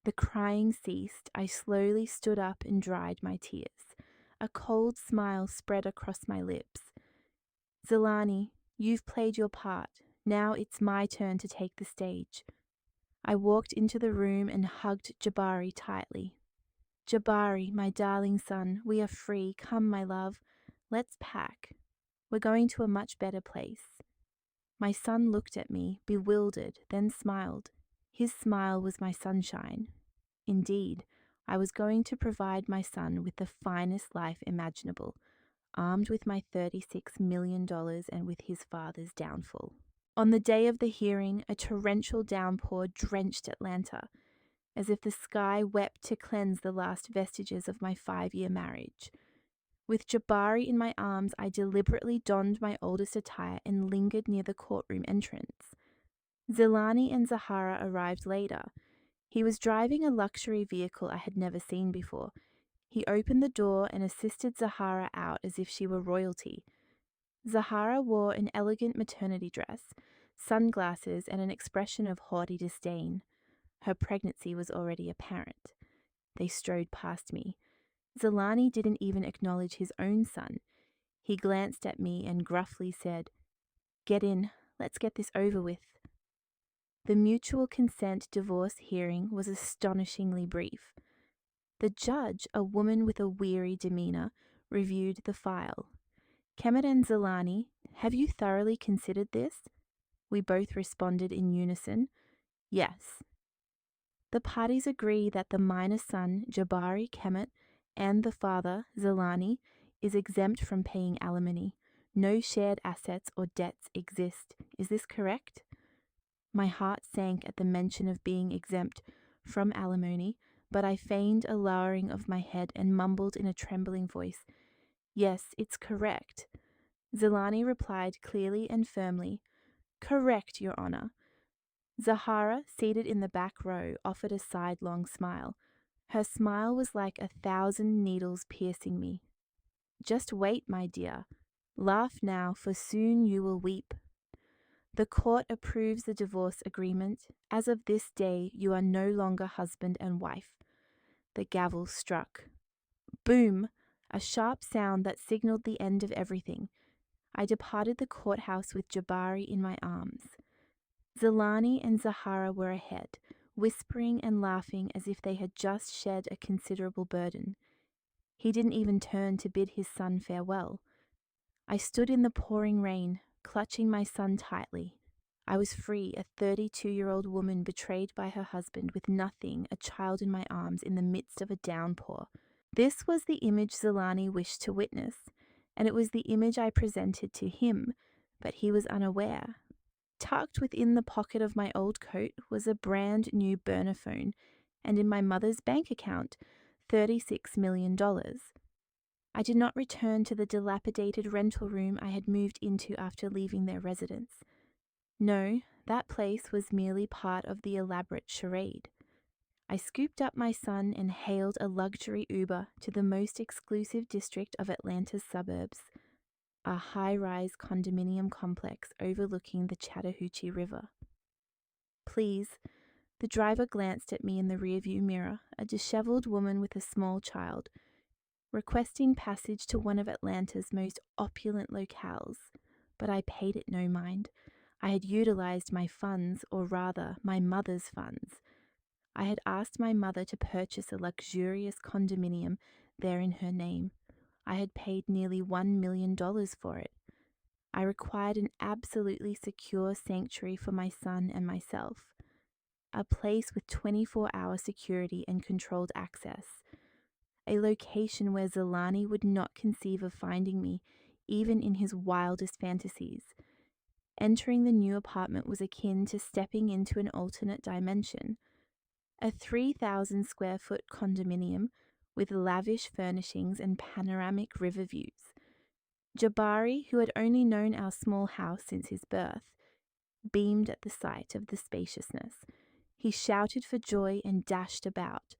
The crying ceased. I slowly stood up and dried my tears. A cold smile spread across my lips. Zelani, you've played your part. Now it's my turn to take the stage. I walked into the room and hugged Jabari tightly. Jabari, my darling son, we are free. Come, my love. Let's pack. We're going to a much better place. My son looked at me, bewildered, then smiled. His smile was my sunshine. Indeed, I was going to provide my son with the finest life imaginable, armed with my $36 million and with his father's downfall. On the day of the hearing, a torrential downpour drenched Atlanta, as if the sky wept to cleanse the last vestiges of my 5-year marriage. With Jabari in my arms, I deliberately donned my oldest attire and lingered near the courtroom entrance. Zelani and Zahara arrived later. He was driving a luxury vehicle I had never seen before. He opened the door and assisted Zahara out as if she were royalty. Zahara wore an elegant maternity dress, sunglasses, and an expression of haughty disdain. Her pregnancy was already apparent. They strode past me. Zelani didn't even acknowledge his own son. He glanced at me and gruffly said, "Get in, let's get this over with." The mutual consent divorce hearing was astonishingly brief. The judge, a woman with a weary demeanor, reviewed the file. "Kemet and Zelani, have you thoroughly considered this?" We both responded in unison, "Yes." The parties agree that the minor son, Jabari Kemet, and the father, Zelani, is exempt from paying alimony. No shared assets or debts exist. Is this correct? My heart sank at the mention of being exempt from alimony, but I feigned a lowering of my head and mumbled in a trembling voice, "Yes, it's correct." Zelani replied clearly and firmly, "Correct, Your Honor." Zahara, seated in the back row, offered a sidelong smile. Her smile was like 1,000 needles piercing me. "Just wait, my dear. Laugh now, for soon you will weep. The court approves the divorce agreement. As of this day, you are no longer husband and wife." The gavel struck. Boom! A sharp sound that signaled the end of everything. I departed the courthouse with Jabari in my arms. Zelani and Zahara were ahead, whispering and laughing as if they had just shed a considerable burden. He didn't even turn to bid his son farewell. I stood in the pouring rain, clutching my son tightly. I was free, a 32-year-old woman betrayed by her husband with nothing, a child in my arms in the midst of a downpour. This was the image Zelani wished to witness, and it was the image I presented to him, but he was unaware. Tucked within the pocket of my old coat was a brand new burner phone, and in my mother's bank account, $36 million. I did not return to the dilapidated rental room I had moved into after leaving their residence. No, that place was merely part of the elaborate charade. I scooped up my son and hailed a luxury Uber to the most exclusive district of Atlanta's suburbs, a high-rise condominium complex overlooking the Chattahoochee River. "Please." The driver glanced at me in the rearview mirror, a disheveled woman with a small child, requesting passage to one of Atlanta's most opulent locales, but I paid it no mind. I had utilized my funds, or rather, my mother's funds. I had asked my mother to purchase a luxurious condominium there in her name. I had paid nearly $1 million for it. I required an absolutely secure sanctuary for my son and myself, a place with 24-hour security and controlled access, a location where Zelani would not conceive of finding me, even in his wildest fantasies. Entering the new apartment was akin to stepping into an alternate dimension. A 3,000 square foot condominium with lavish furnishings and panoramic river views. Jabari, who had only known our small house since his birth, beamed at the sight of the spaciousness. He shouted for joy and dashed about.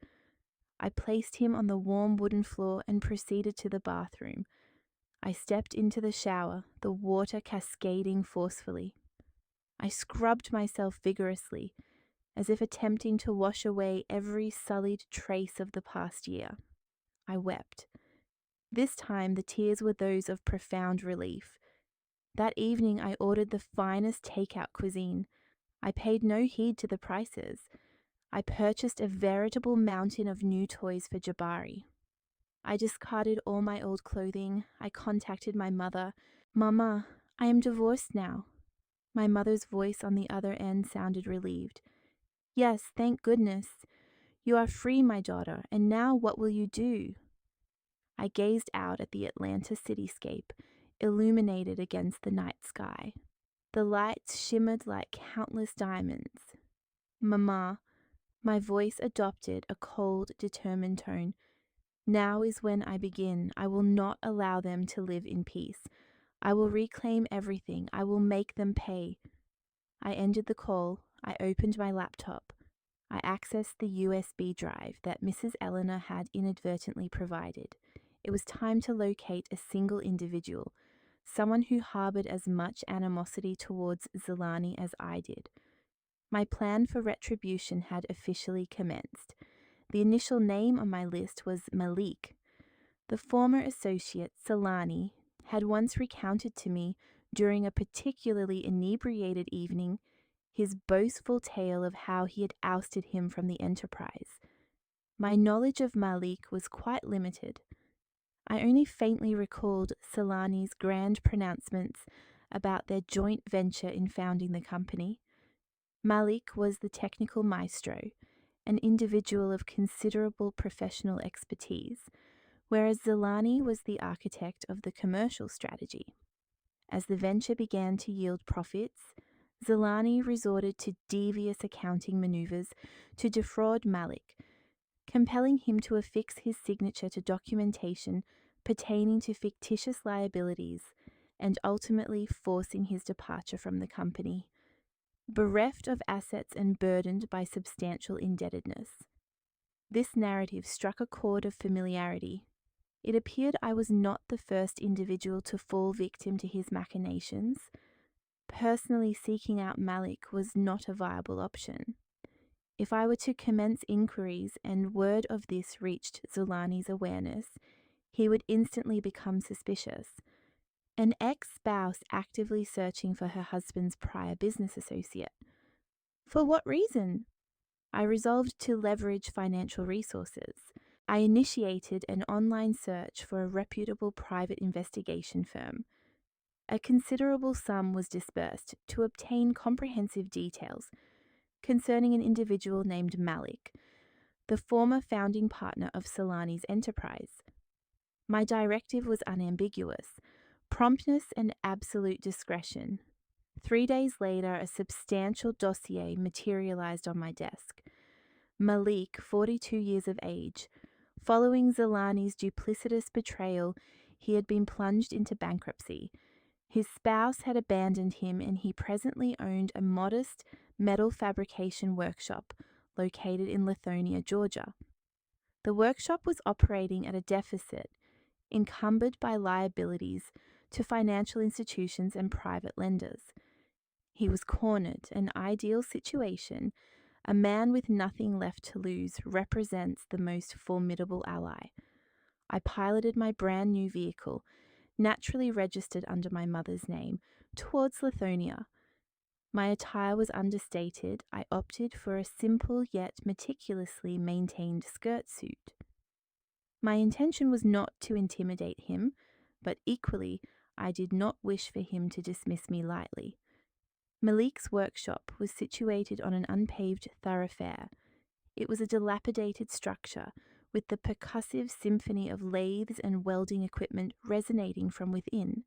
I placed him on the warm wooden floor and proceeded to the bathroom. I stepped into the shower, the water cascading forcefully. I scrubbed myself vigorously, as if attempting to wash away every sullied trace of the past year. I wept. This time the tears were those of profound relief. That evening I ordered the finest takeout cuisine. I paid no heed to the prices. I purchased a veritable mountain of new toys for Jabari. I discarded all my old clothing. I contacted my mother. "Mama, I am divorced now." My mother's voice on the other end sounded relieved. "Yes, thank goodness. You are free, my daughter, and now what will you do?" I gazed out at the Atlanta cityscape, illuminated against the night sky. The lights shimmered like countless diamonds. "Mama," my voice adopted a cold, determined tone. "Now is when I begin. I will not allow them to live in peace. I will reclaim everything. I will make them pay." I ended the call. I opened my laptop. I accessed the USB drive that Mrs. Eleanor had inadvertently provided. It was time to locate a single individual, someone who harbored as much animosity towards Zelani as I did. My plan for retribution had officially commenced. The initial name on my list was Malik. The former associate, Selani, had once recounted to me, during a particularly inebriated evening, his boastful tale of how he had ousted him from the enterprise. My knowledge of Malik was quite limited. I only faintly recalled Selani's grand pronouncements about their joint venture in founding the company. Malik was the technical maestro, an individual of considerable professional expertise, whereas Zelani was the architect of the commercial strategy. As the venture began to yield profits, Zelani resorted to devious accounting maneuvers to defraud Malik, compelling him to affix his signature to documentation pertaining to fictitious liabilities, and ultimately forcing his departure from the company, bereft of assets and burdened by substantial indebtedness. This narrative struck a chord of familiarity. It appeared I was not the first individual to fall victim to his machinations. Personally seeking out Malik was not a viable option. If I were to commence inquiries and word of this reached Zulani's awareness, he would instantly become suspicious. An ex-spouse actively searching for her husband's prior business associate. For what reason? I resolved to leverage financial resources. I initiated an online search for a reputable private investigation firm. A considerable sum was disbursed to obtain comprehensive details concerning an individual named Malik, the former founding partner of Solani's enterprise. My directive was unambiguous: promptness and absolute discretion. 3 days later, a substantial dossier materialized on my desk. Malik, 42 years of age. Following Zulani's duplicitous betrayal, he had been plunged into bankruptcy. His spouse had abandoned him, and he presently owned a modest metal fabrication workshop located in Lithonia, Georgia. The workshop was operating at a deficit, encumbered by liabilities to financial institutions and private lenders. He was cornered, an ideal situation. A man with nothing left to lose represents the most formidable ally. I piloted my brand new vehicle, naturally registered under my mother's name, towards Lithonia. My attire was understated. I opted for a simple yet meticulously maintained skirt suit. My intention was not to intimidate him, but equally, I did not wish for him to dismiss me lightly. Malik's workshop was situated on an unpaved thoroughfare. It was a dilapidated structure, with the percussive symphony of lathes and welding equipment resonating from within.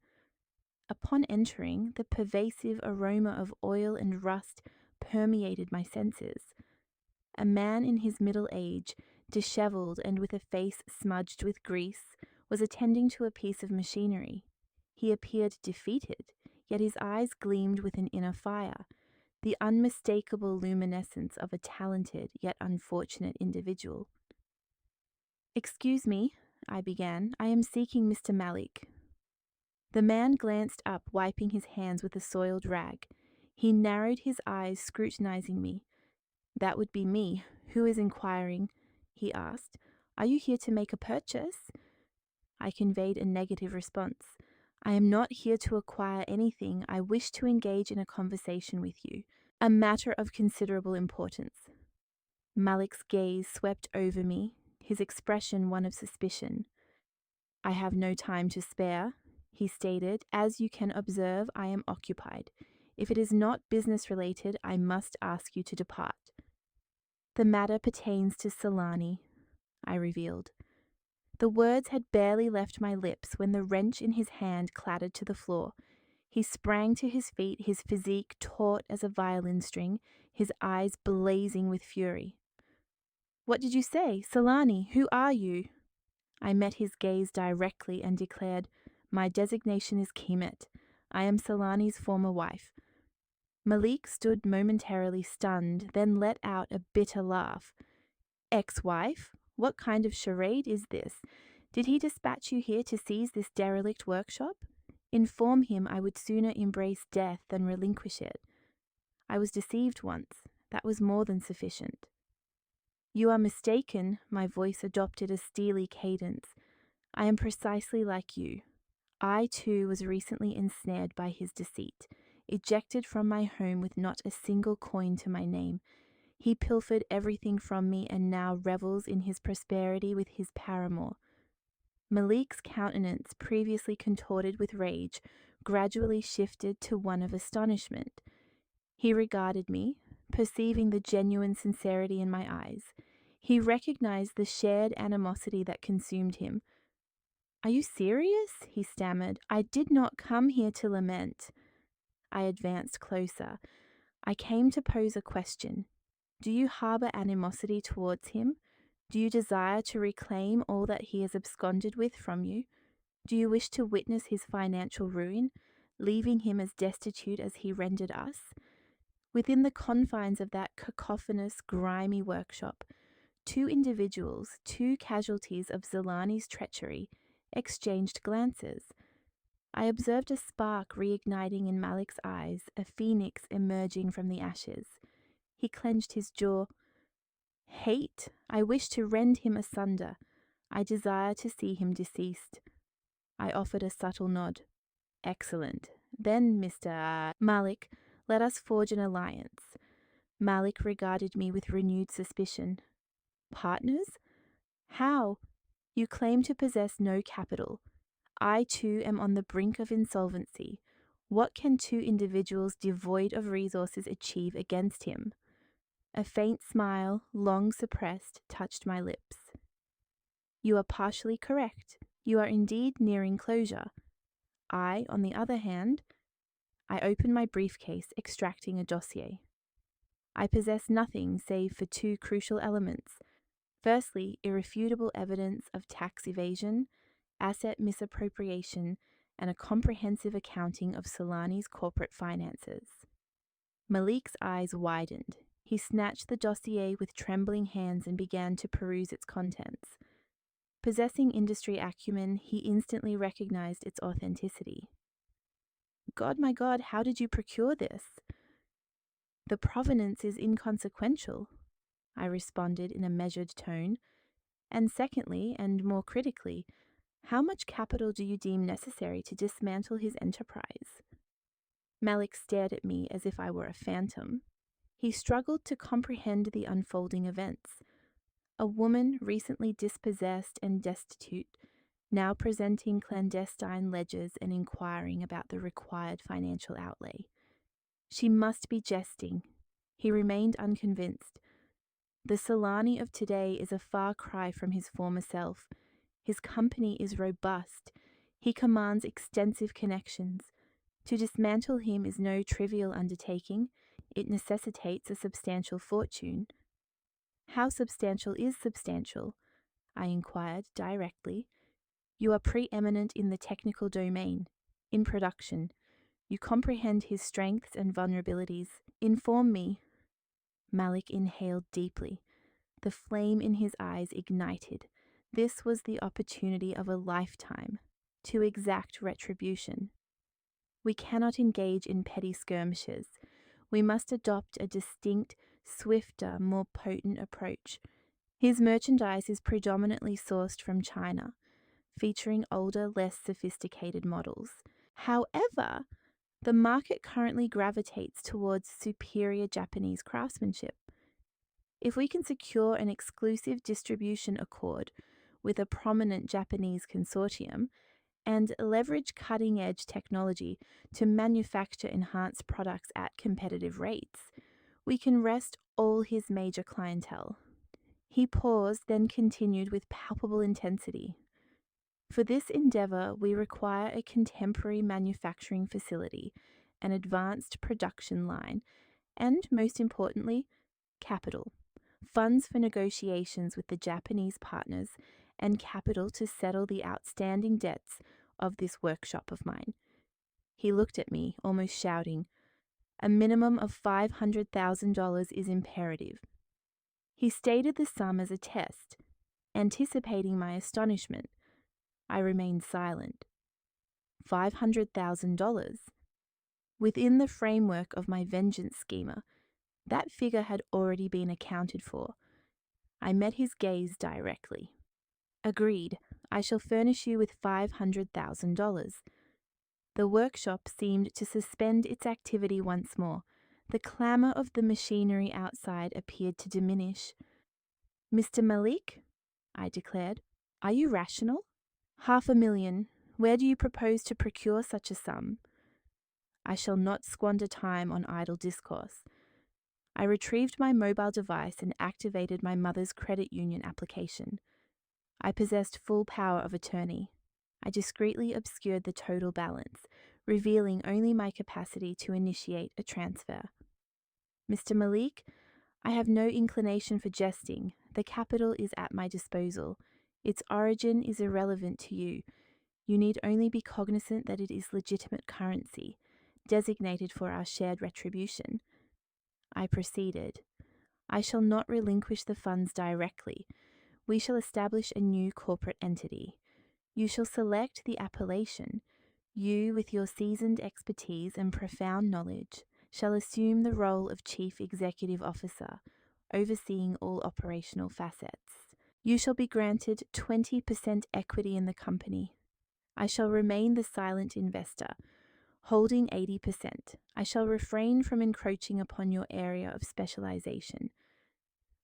Upon entering, the pervasive aroma of oil and rust permeated my senses. A man in his middle age, disheveled and with a face smudged with grease, was attending to a piece of machinery. He appeared defeated, yet his eyes gleamed with an inner fire, the unmistakable luminescence of a talented yet unfortunate individual. "Excuse me," I began. "I am seeking Mr. Malik." The man glanced up, wiping his hands with a soiled rag. He narrowed his eyes, scrutinizing me. "That would be me. Who is inquiring?" he asked. "Are you here to make a purchase?" I conveyed a negative response. "I am not here to acquire anything. I wish to engage in a conversation with you. A matter of considerable importance." Malik's gaze swept over me, his expression one of suspicion. "I have no time to spare," he stated. "As you can observe, I am occupied. If it is not business related, I must ask you to depart." "The matter pertains to Solani," I revealed. The words had barely left my lips when the wrench in his hand clattered to the floor. He sprang to his feet, his physique taut as a violin string, his eyes blazing with fury. "What did you say? Solani, who are you?" I met his gaze directly and declared, "My designation is Kemet. I am Solani's former wife." Malik stood momentarily stunned, then let out a bitter laugh. "Ex-wife? What kind of charade is this? Did he dispatch you here to seize this derelict workshop? Inform him I would sooner embrace death than relinquish it. I was deceived once. That was more than sufficient." "You are mistaken." My voice adopted a steely cadence. "I am precisely like you. I, too, was recently ensnared by his deceit, ejected from my home with not a single coin to my name. He pilfered everything from me and now revels in his prosperity with his paramour." Malik's countenance, previously contorted with rage, gradually shifted to one of astonishment. He regarded me, perceiving the genuine sincerity in my eyes. He recognized the shared animosity that consumed him. "Are you serious?" he stammered. "I did not come here to lament." I advanced closer. "I came to pose a question. Do you harbor animosity towards him? Do you desire to reclaim all that he has absconded with from you? Do you wish to witness his financial ruin, leaving him as destitute as he rendered us? Within the confines of that cacophonous, grimy workshop, two individuals, two casualties of Zelani's treachery, exchanged glances. I observed a spark reigniting in Malik's eyes, a phoenix emerging from the ashes. He clenched his jaw. Hate. I wish to rend him asunder. I desire to see him deceased. I offered a subtle nod. Excellent. Then, Mr. Malik, let us forge an alliance. Malik regarded me with renewed suspicion. Partners? How? You claim to possess no capital. I too am on the brink of insolvency. What can two individuals devoid of resources achieve against him? A faint smile, long suppressed, touched my lips. You are partially correct. You are indeed nearing closure. I, on the other hand, I opened my briefcase, extracting a dossier. I possess nothing save for two crucial elements. Firstly, irrefutable evidence of tax evasion, asset misappropriation, and a comprehensive accounting of Solani's corporate finances. Malik's eyes widened. He snatched the dossier with trembling hands and began to peruse its contents. Possessing industry acumen, he instantly recognized its authenticity. God, my God, how did you procure this? The provenance is inconsequential, I responded in a measured tone. And secondly, and more critically, how much capital do you deem necessary to dismantle his enterprise? Malik stared at me as if I were a phantom. He struggled to comprehend the unfolding events. A woman recently dispossessed and destitute, now presenting clandestine ledgers and inquiring about the required financial outlay. She must be jesting. He remained unconvinced. The Solani of today is a far cry from his former self. His company is robust. He commands extensive connections. To dismantle him is no trivial undertaking. It necessitates a substantial fortune. How substantial is substantial? I inquired directly. You are preeminent in the technical domain, in production. You comprehend his strengths and vulnerabilities. Inform me. Malik inhaled deeply. The flame in his eyes ignited. This was the opportunity of a lifetime to exact retribution. We cannot engage in petty skirmishes. We must adopt a distinct, swifter, more potent approach. His merchandise is predominantly sourced from China, featuring older, less sophisticated models. However, the market currently gravitates towards superior Japanese craftsmanship. If we can secure an exclusive distribution accord with a prominent Japanese consortium and leverage cutting-edge technology to manufacture enhanced products at competitive rates, we can wrest all his major clientele. He paused, then continued with palpable intensity. For this endeavor, we require a contemporary manufacturing facility, an advanced production line, and, most importantly, capital. Funds for negotiations with the Japanese partners, and capital to settle the outstanding debts of this workshop of mine. He looked at me, almost shouting. A minimum of $500,000 is imperative. He stated the sum as a test. Anticipating my astonishment, I remained silent. $500,000. Within the framework of my vengeance schema, that figure had already been accounted for. I met his gaze directly. Agreed. I shall furnish you with $500,000. The workshop seemed to suspend its activity once more. The clamour of the machinery outside appeared to diminish. Mr. Malik, I declared, are you rational? $500,000. Where do you propose to procure such a sum? I shall not squander time on idle discourse. I retrieved my mobile device and activated my mother's credit union application. I possessed full power of attorney. I discreetly obscured the total balance, revealing only my capacity to initiate a transfer. Mr. Malik, I have no inclination for jesting. The capital is at my disposal. Its origin is irrelevant to you. You need only be cognizant that it is legitimate currency, designated for our shared retribution. I proceeded. I shall not relinquish the funds directly. We shall establish a new corporate entity. You shall select the appellation. You, with your seasoned expertise and profound knowledge, shall assume the role of Chief Executive Officer, overseeing all operational facets. You shall be granted 20% equity in the company. I shall remain the silent investor, holding 80%. I shall refrain from encroaching upon your area of specialization.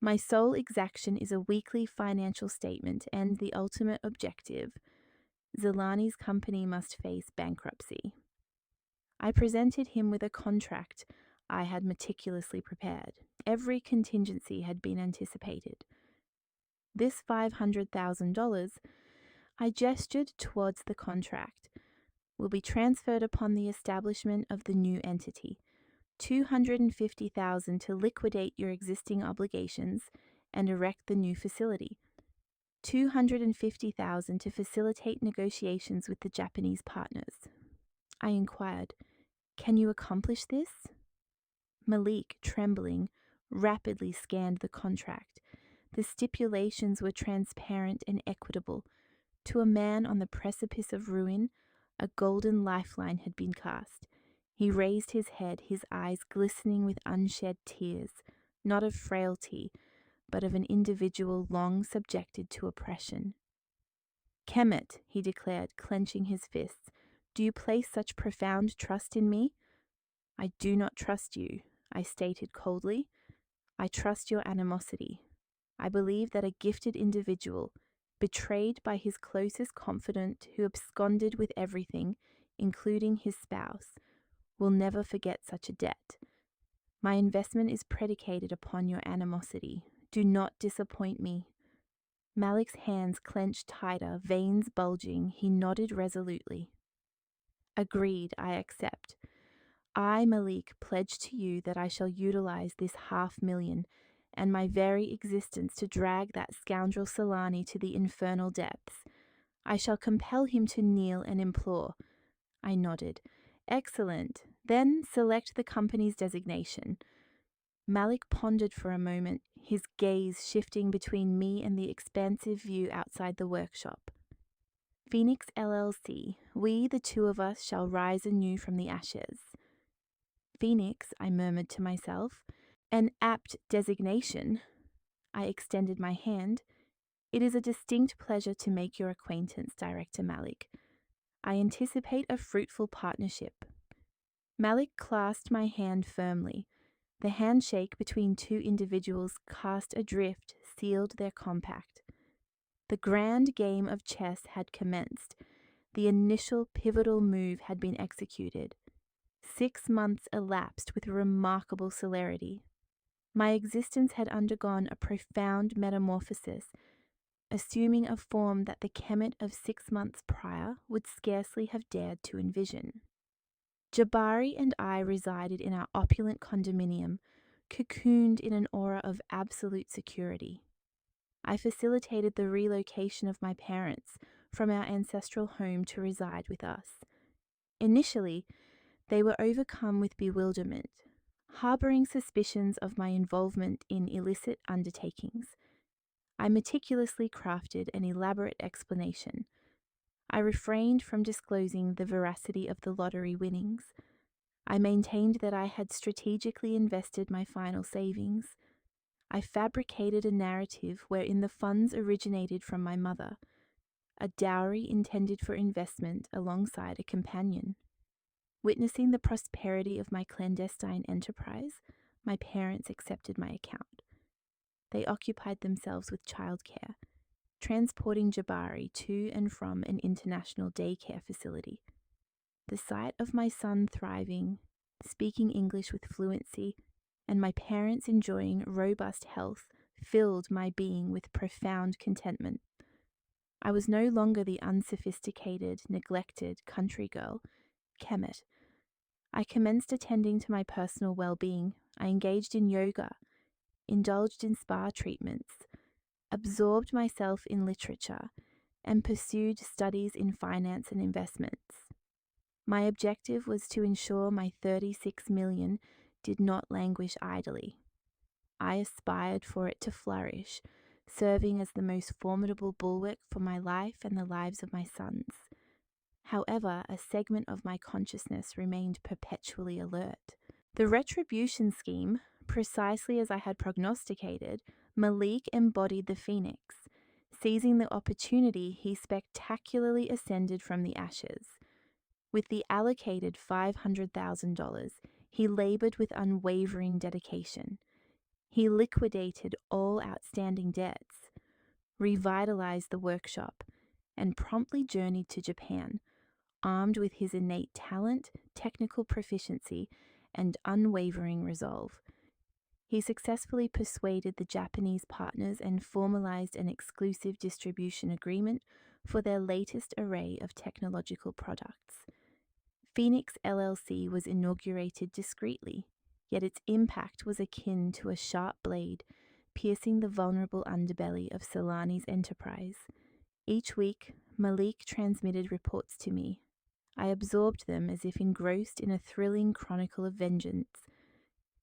My sole exaction is a weekly financial statement, and the ultimate objective: Zelani's company must face bankruptcy. I presented him with a contract I had meticulously prepared. Every contingency had been anticipated. This $500,000, I gestured towards the contract, will be transferred upon the establishment of the new entity. $250,000 to liquidate your existing obligations and erect the new facility. $250,000 to facilitate negotiations with the Japanese partners. I inquired, "Can you accomplish this?" Malik, trembling, rapidly scanned the contract. The stipulations were transparent and equitable. To a man on the precipice of ruin, a golden lifeline had been cast. He raised his head, his eyes glistening with unshed tears, not of frailty, but of an individual long subjected to oppression. "Kemet," he declared, clenching his fists, "do you place such profound trust in me?" "I do not trust you," I stated coldly. "I trust your animosity. I believe that a gifted individual, betrayed by his closest confidant who absconded with everything, including his spouse, will never forget such a debt. My investment is predicated upon your animosity. Do not disappoint me." Malik's hands clenched tighter, veins bulging. He nodded resolutely. "Agreed, I accept. I, Malik, pledge to you that I shall utilize this $500,000 and my very existence to drag that scoundrel Solani to the infernal depths. I shall compel him to kneel and implore." I nodded. "Excellent. Then select the company's designation." Malik pondered for a moment, his gaze shifting between me and the expansive view outside the workshop. "Phoenix LLC, we, the two of us, shall rise anew from the ashes." "Phoenix," I murmured to myself. "An apt designation." I extended my hand. "It is a distinct pleasure to make your acquaintance, Director Malik. I anticipate a fruitful partnership." Malik clasped my hand firmly. The handshake between two individuals cast adrift sealed their compact. The grand game of chess had commenced. The initial pivotal move had been executed. 6 months elapsed with remarkable celerity. My existence had undergone a profound metamorphosis, assuming a form that the Kemet of 6 months prior would scarcely have dared to envision. Jabari and I resided in our opulent condominium, cocooned in an aura of absolute security. I facilitated the relocation of my parents from our ancestral home to reside with us. Initially, they were overcome with bewilderment, harboring suspicions of my involvement in illicit undertakings. I meticulously crafted an elaborate explanation. I refrained from disclosing the veracity of the lottery winnings. I maintained that I had strategically invested my final savings. I fabricated a narrative wherein the funds originated from my mother, a dowry intended for investment alongside a companion. Witnessing the prosperity of my clandestine enterprise, my parents accepted my account. They occupied themselves with childcare, transporting Jabari to and from an international daycare facility. The sight of my son thriving, speaking English with fluency, and my parents enjoying robust health filled my being with profound contentment. I was no longer the unsophisticated, neglected country girl, Kemet. I commenced attending to my personal well-being. I engaged in yoga, indulged in spa treatments. absorbed myself in literature, and pursued studies in finance and investments. My objective was to ensure my 36 million did not languish idly. I aspired for it to flourish, serving as the most formidable bulwark for my life and the lives of my sons. However, a segment of my consciousness remained perpetually alert. The retribution scheme, precisely as I had prognosticated, Malik embodied the phoenix. Seizing the opportunity, he spectacularly ascended from the ashes. With the allocated $500,000, he labored with unwavering dedication. He liquidated all outstanding debts, revitalized the workshop, and promptly journeyed to Japan, armed with his innate talent, technical proficiency, and unwavering resolve. He successfully persuaded the Japanese partners and formalized an exclusive distribution agreement for their latest array of technological products. Phoenix LLC was inaugurated discreetly, yet its impact was akin to a sharp blade piercing the vulnerable underbelly of Solani's enterprise. Each week, Malik transmitted reports to me. I absorbed them as if engrossed in a thrilling chronicle of vengeance.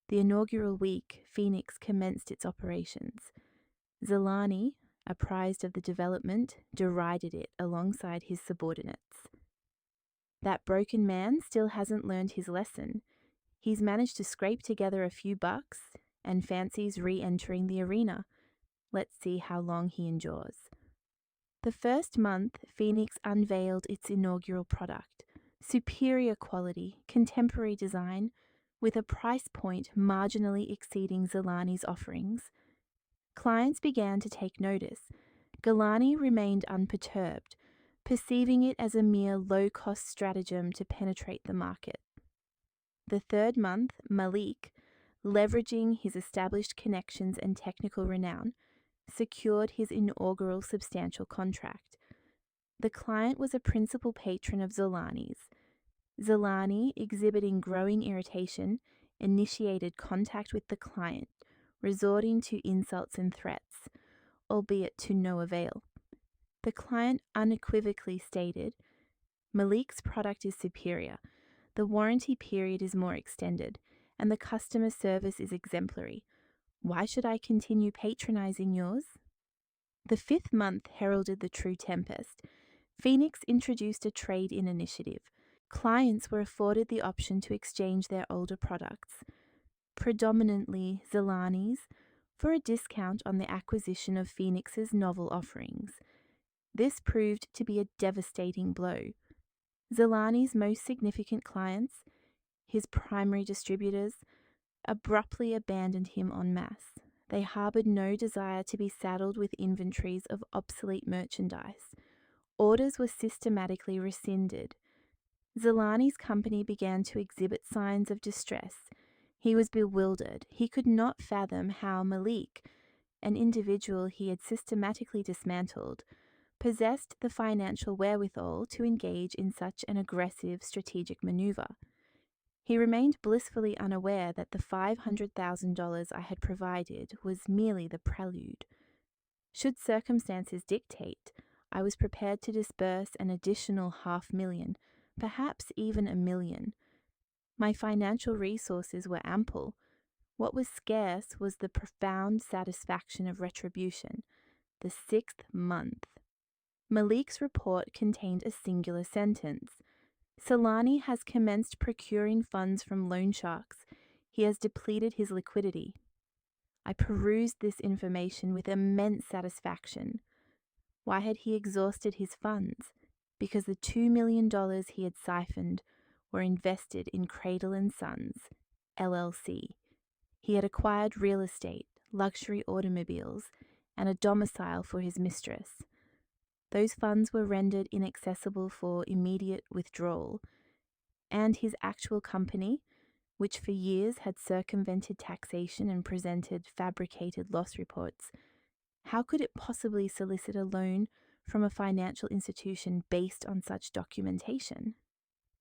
The inaugural week, Phoenix commenced its operations. Zolani, apprised of the development, derided it alongside his subordinates. That broken man still hasn't learned his lesson. He's managed to scrape together a few bucks and fancies re-entering the arena. Let's see how long he endures. The first month, Phoenix unveiled its inaugural product, superior quality, contemporary design, with a price point marginally exceeding Zolani's offerings. Clients began to take notice. Galani remained unperturbed, perceiving it as a mere low-cost stratagem to penetrate the market. The third month, Malik, leveraging his established connections and technical renown, secured his inaugural substantial contract. The client was a principal patron of Zolani's. Zolani, exhibiting growing irritation, initiated contact with the client, resorting to insults and threats, albeit to no avail. The client unequivocally stated, "Malik's product is superior, the warranty period is more extended, and the customer service is exemplary. Why should I continue patronizing yours?" The fifth month heralded the true tempest. Phoenix introduced a trade-in initiative. Clients were afforded the option to exchange their older products, predominantly Zolani's, for a discount on the acquisition of Phoenix's novel offerings. This proved to be a devastating blow. Zolani's most significant clients, his primary distributors, abruptly abandoned him en masse. They harbored no desire to be saddled with inventories of obsolete merchandise. Orders were systematically rescinded. Zolani's company began to exhibit signs of distress. He was bewildered. He could not fathom how Malik, an individual he had systematically dismantled, possessed the financial wherewithal to engage in such an aggressive strategic maneuver. He remained blissfully unaware that the $500,000 I had provided was merely the prelude. Should circumstances dictate, I was prepared to disburse an additional $500,000, perhaps even $1 million. My financial resources were ample. What was scarce was the profound satisfaction of retribution. The sixth month. Malik's report contained a singular sentence. "Solani has commenced procuring funds from loan sharks. He has depleted his liquidity." I perused this information with immense satisfaction. Why had he exhausted his funds? Because the $2 million he had siphoned were invested in Cradle & Sons, LLC. He had acquired real estate, luxury automobiles, and a domicile for his mistress. Those funds were rendered inaccessible for immediate withdrawal, and his actual company, which for years had circumvented taxation and presented fabricated loss reports, how could it possibly solicit a loan from a financial institution based on such documentation?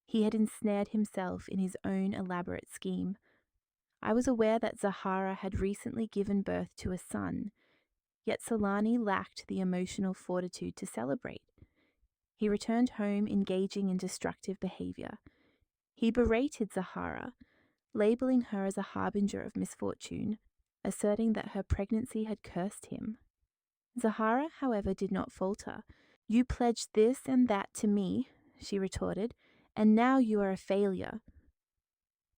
He had ensnared himself in his own elaborate scheme. I was aware that Zahara had recently given birth to a son. Yet Solani lacked the emotional fortitude to celebrate. He returned home engaging in destructive behavior. He berated Zahara, labeling her as a harbinger of misfortune, asserting that her pregnancy had cursed him. Zahara, however, did not falter. "You pledged this and that to me," she retorted, "and now you are a failure."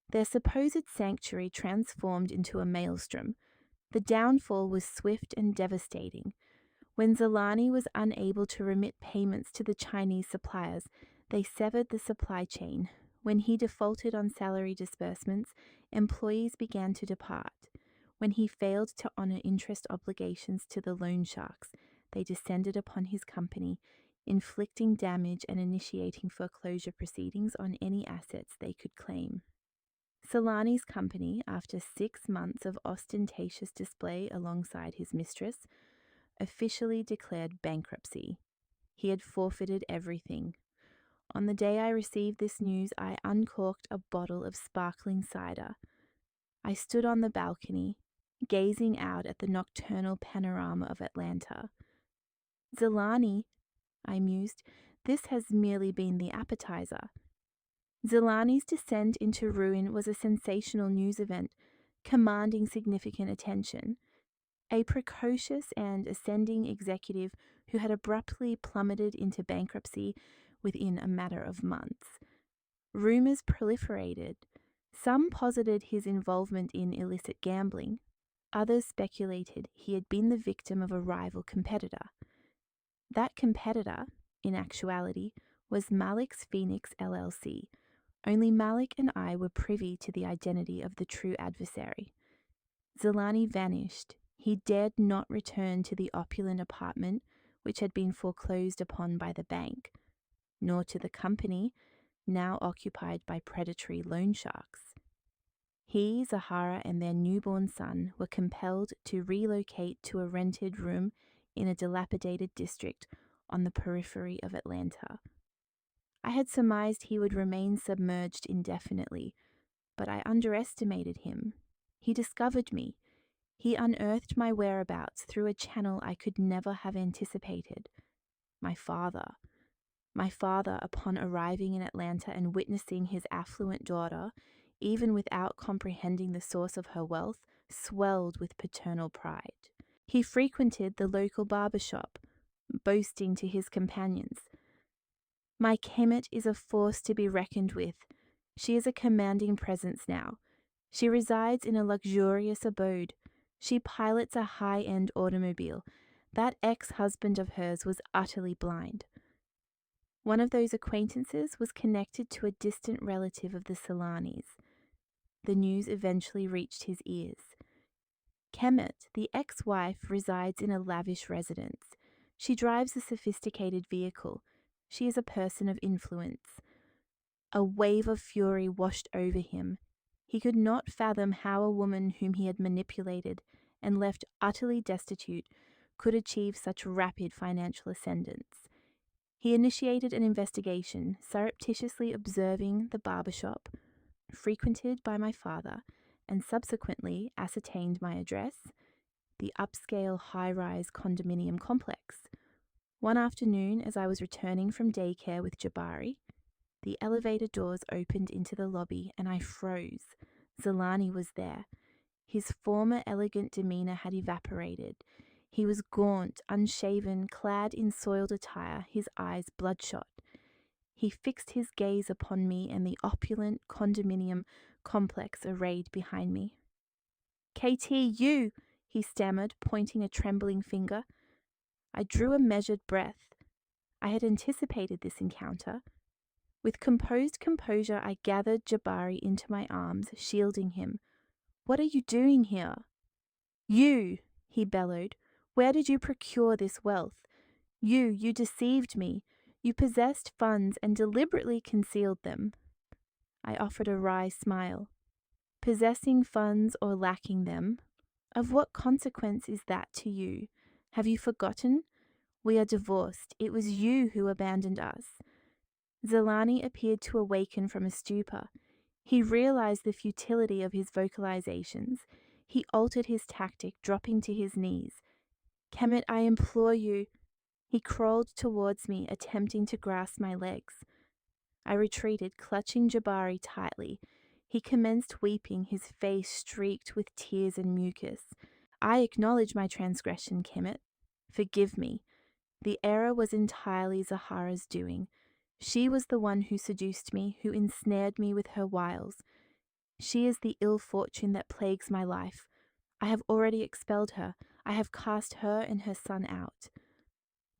Their supposed sanctuary transformed into a maelstrom. The downfall was swift and devastating. When Zalani was unable to remit payments to the Chinese suppliers, they severed the supply chain. When he defaulted on salary disbursements, employees began to depart. When he failed to honor interest obligations to the loan sharks, they descended upon his company, inflicting damage and initiating foreclosure proceedings on any assets they could claim. Solani's company, after 6 months of ostentatious display alongside his mistress, officially declared bankruptcy. He had forfeited everything. On the day I received this news, I uncorked a bottle of sparkling cider. I stood on the balcony, gazing out at the nocturnal panorama of Atlanta. "Zilani," I mused, "this has merely been the appetizer." Zilani's descent into ruin was a sensational news event, commanding significant attention. A precocious and ascending executive who had abruptly plummeted into bankruptcy within a matter of months. Rumors proliferated. Some posited his involvement in illicit gambling. Others speculated he had been the victim of a rival competitor. That competitor, in actuality, was Malik's Phoenix LLC. Only Malik and I were privy to the identity of the true adversary. Zilani vanished. He dared not return to the opulent apartment which had been foreclosed upon by the bank, nor to the company, now occupied by predatory loan sharks. He, Zahara, and their newborn son were compelled to relocate to a rented room in a dilapidated district on the periphery of Atlanta. I had surmised he would remain submerged indefinitely, but I underestimated him. He discovered me. He unearthed my whereabouts through a channel I could never have anticipated. My father. My father, upon arriving in Atlanta and witnessing his affluent daughter, even without comprehending the source of her wealth, swelled with paternal pride. He frequented the local barber shop, boasting to his companions, "My Kemet is a force to be reckoned with. She is a commanding presence now. She resides in a luxurious abode. She pilots a high-end automobile. That ex-husband of hers was utterly blind." One of those acquaintances was connected to a distant relative of the Solanis. The news eventually reached his ears. Kemet, the ex-wife, resides in a lavish residence. She drives a sophisticated vehicle. She is a person of influence. A wave of fury washed over him. He could not fathom how a woman whom he had manipulated and left utterly destitute could achieve such rapid financial ascendance. He initiated an investigation, surreptitiously observing the barber shop, frequented by my father, and subsequently ascertained my address, the upscale high-rise condominium complex. One afternoon, as I was returning from daycare with Jabari, the elevator doors opened into the lobby and I froze. Zilani was there. His former elegant demeanor had evaporated. He was gaunt, unshaven, clad in soiled attire, his eyes bloodshot. He fixed his gaze upon me and the opulent condominium complex arrayed behind me. "KT, you!" he stammered, pointing a trembling finger. I drew a measured breath. I had anticipated this encounter. With composed composure, I gathered Jabari into my arms, shielding him. "What are you doing here?" "You!" he bellowed. "Where did you procure this wealth? You deceived me. You possessed funds and deliberately concealed them." I offered a wry smile. "Possessing funds or lacking them, of what consequence is that to you? Have you forgotten? We are divorced. It was you who abandoned us." Zilani appeared to awaken from a stupor. He realized the futility of his vocalizations. He altered his tactic, dropping to his knees. Kemet, I implore you. He crawled towards me, attempting to grasp my legs. I retreated, clutching Jabari tightly. He commenced weeping, his face streaked with tears and mucus. I acknowledge my transgression, Kemet. Forgive me. The error was entirely Zahara's doing. She was the one who seduced me, who ensnared me with her wiles. She is the ill fortune that plagues my life. I have already expelled her. I have cast her and her son out.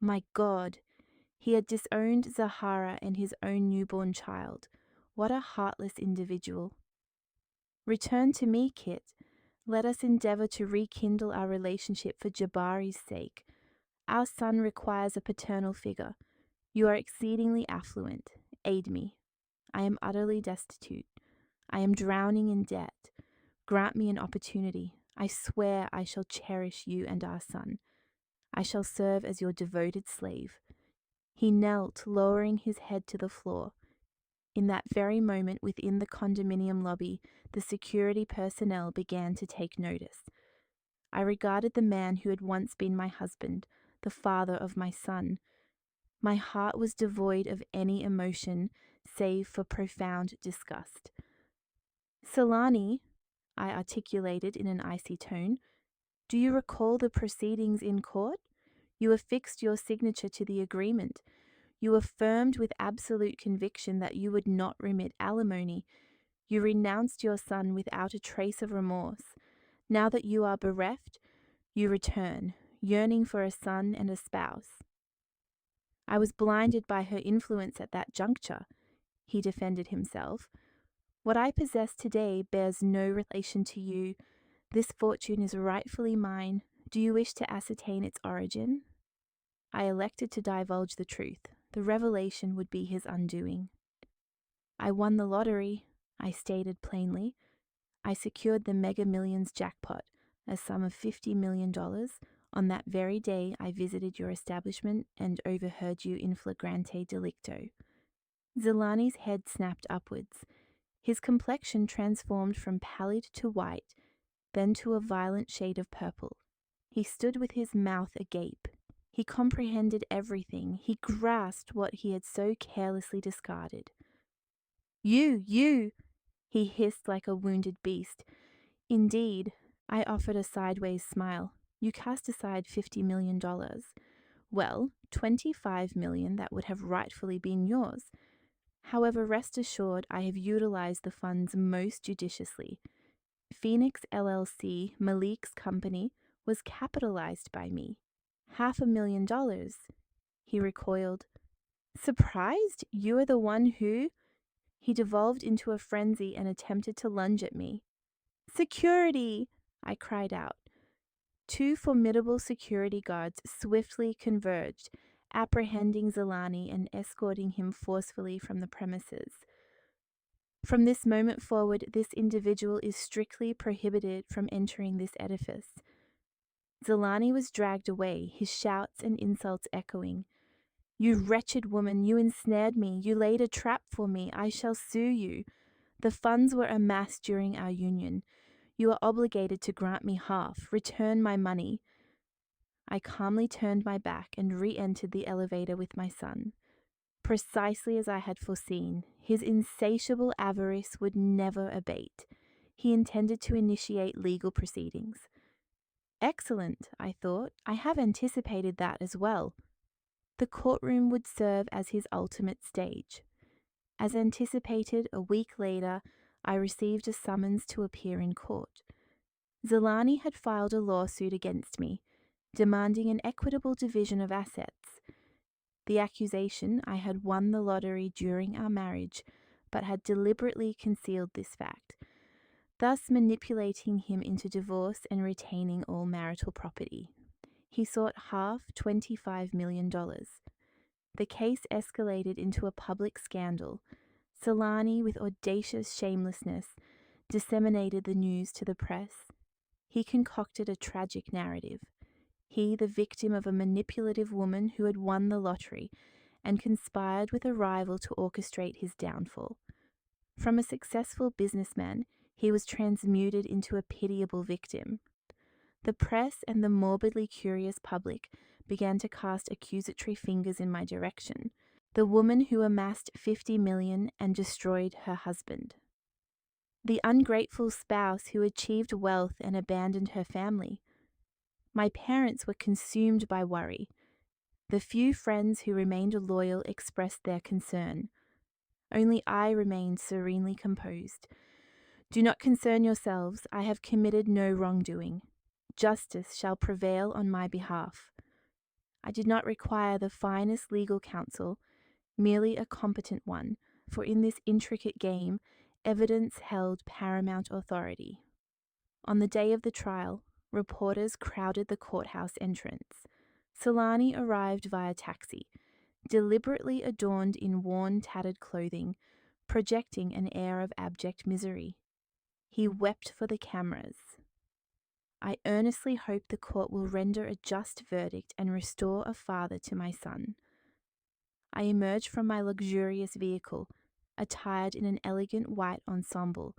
My God, he had disowned Zahara and his own newborn child. What a heartless individual. Return to me, Kit. Let us endeavor to rekindle our relationship for Jabari's sake. Our son requires a paternal figure. You are exceedingly affluent. Aid me. I am utterly destitute. I am drowning in debt. Grant me an opportunity. I swear I shall cherish you and our son. I shall serve as your devoted slave. He knelt, lowering his head to the floor. In that very moment, within the condominium lobby, the security personnel began to take notice. I regarded the man who had once been my husband, the father of my son. My heart was devoid of any emotion save for profound disgust. Solani, I articulated in an icy tone, do you recall the proceedings in court? You affixed your signature to the agreement. You affirmed with absolute conviction that you would not remit alimony. You renounced your son without a trace of remorse. Now that you are bereft, you return, yearning for a son and a spouse. I was blinded by her influence at that juncture, he defended himself. What I possess today bears no relation to you. This fortune is rightfully mine. Do you wish to ascertain its origin? I elected to divulge the truth. The revelation would be his undoing. I won the lottery, I stated plainly. I secured the Mega Millions jackpot, a sum of $50 million. On that very day, I visited your establishment and overheard you in flagrante delicto. Zelani's head snapped upwards. His complexion transformed from pallid to white, then to a violent shade of purple. He stood with his mouth agape. He comprehended everything. He grasped what he had so carelessly discarded. You! He hissed like a wounded beast. Indeed, I offered a sideways smile. You cast aside $50 million. Well, $25 million that would have rightfully been yours. However, rest assured, I have utilized the funds most judiciously. Phoenix LLC, Malik's company, was capitalized by me. $500,000. He recoiled. Surprised? You are the one who... He devolved into a frenzy and attempted to lunge at me. Security! I cried out. Two formidable security guards swiftly converged, apprehending Zelani and escorting him forcefully from the premises. From this moment forward, this individual is strictly prohibited from entering this edifice. Zelani was dragged away, his shouts and insults echoing. You wretched woman, you ensnared me, you laid a trap for me, I shall sue you. The funds were amassed during our union. You are obligated to grant me half, return my money. I calmly turned my back and re-entered the elevator with my son. Precisely as I had foreseen, his insatiable avarice would never abate. He intended to initiate legal proceedings. Excellent, I thought. I have anticipated that as well. The courtroom would serve as his ultimate stage. As anticipated, a week later, I received a summons to appear in court. Zelani had filed a lawsuit against me, demanding an equitable division of assets. The accusation I had won the lottery during our marriage, but had deliberately concealed this fact, thus manipulating him into divorce and retaining all marital property. He sought half $25 million. The case escalated into a public scandal. Solani, with audacious shamelessness, disseminated the news to the press. He concocted a tragic narrative. He, the victim of a manipulative woman who had won the lottery and conspired with a rival to orchestrate his downfall. From a successful businessman, he was transmuted into a pitiable victim. The press and the morbidly curious public began to cast accusatory fingers in my direction. The woman who amassed 50 million and destroyed her husband. The ungrateful spouse who achieved wealth and abandoned her family. My parents were consumed by worry. The few friends who remained loyal expressed their concern. Only I remained serenely composed. Do not concern yourselves, I have committed no wrongdoing. Justice shall prevail on my behalf. I did not require the finest legal counsel, merely a competent one, for in this intricate game, evidence held paramount authority. On the day of the trial, reporters crowded the courthouse entrance. Solani arrived via taxi, deliberately adorned in worn, tattered clothing, projecting an air of abject misery. He wept for the cameras. I earnestly hope the court will render a just verdict and restore a father to my son. I emerged from my luxurious vehicle, attired in an elegant white ensemble.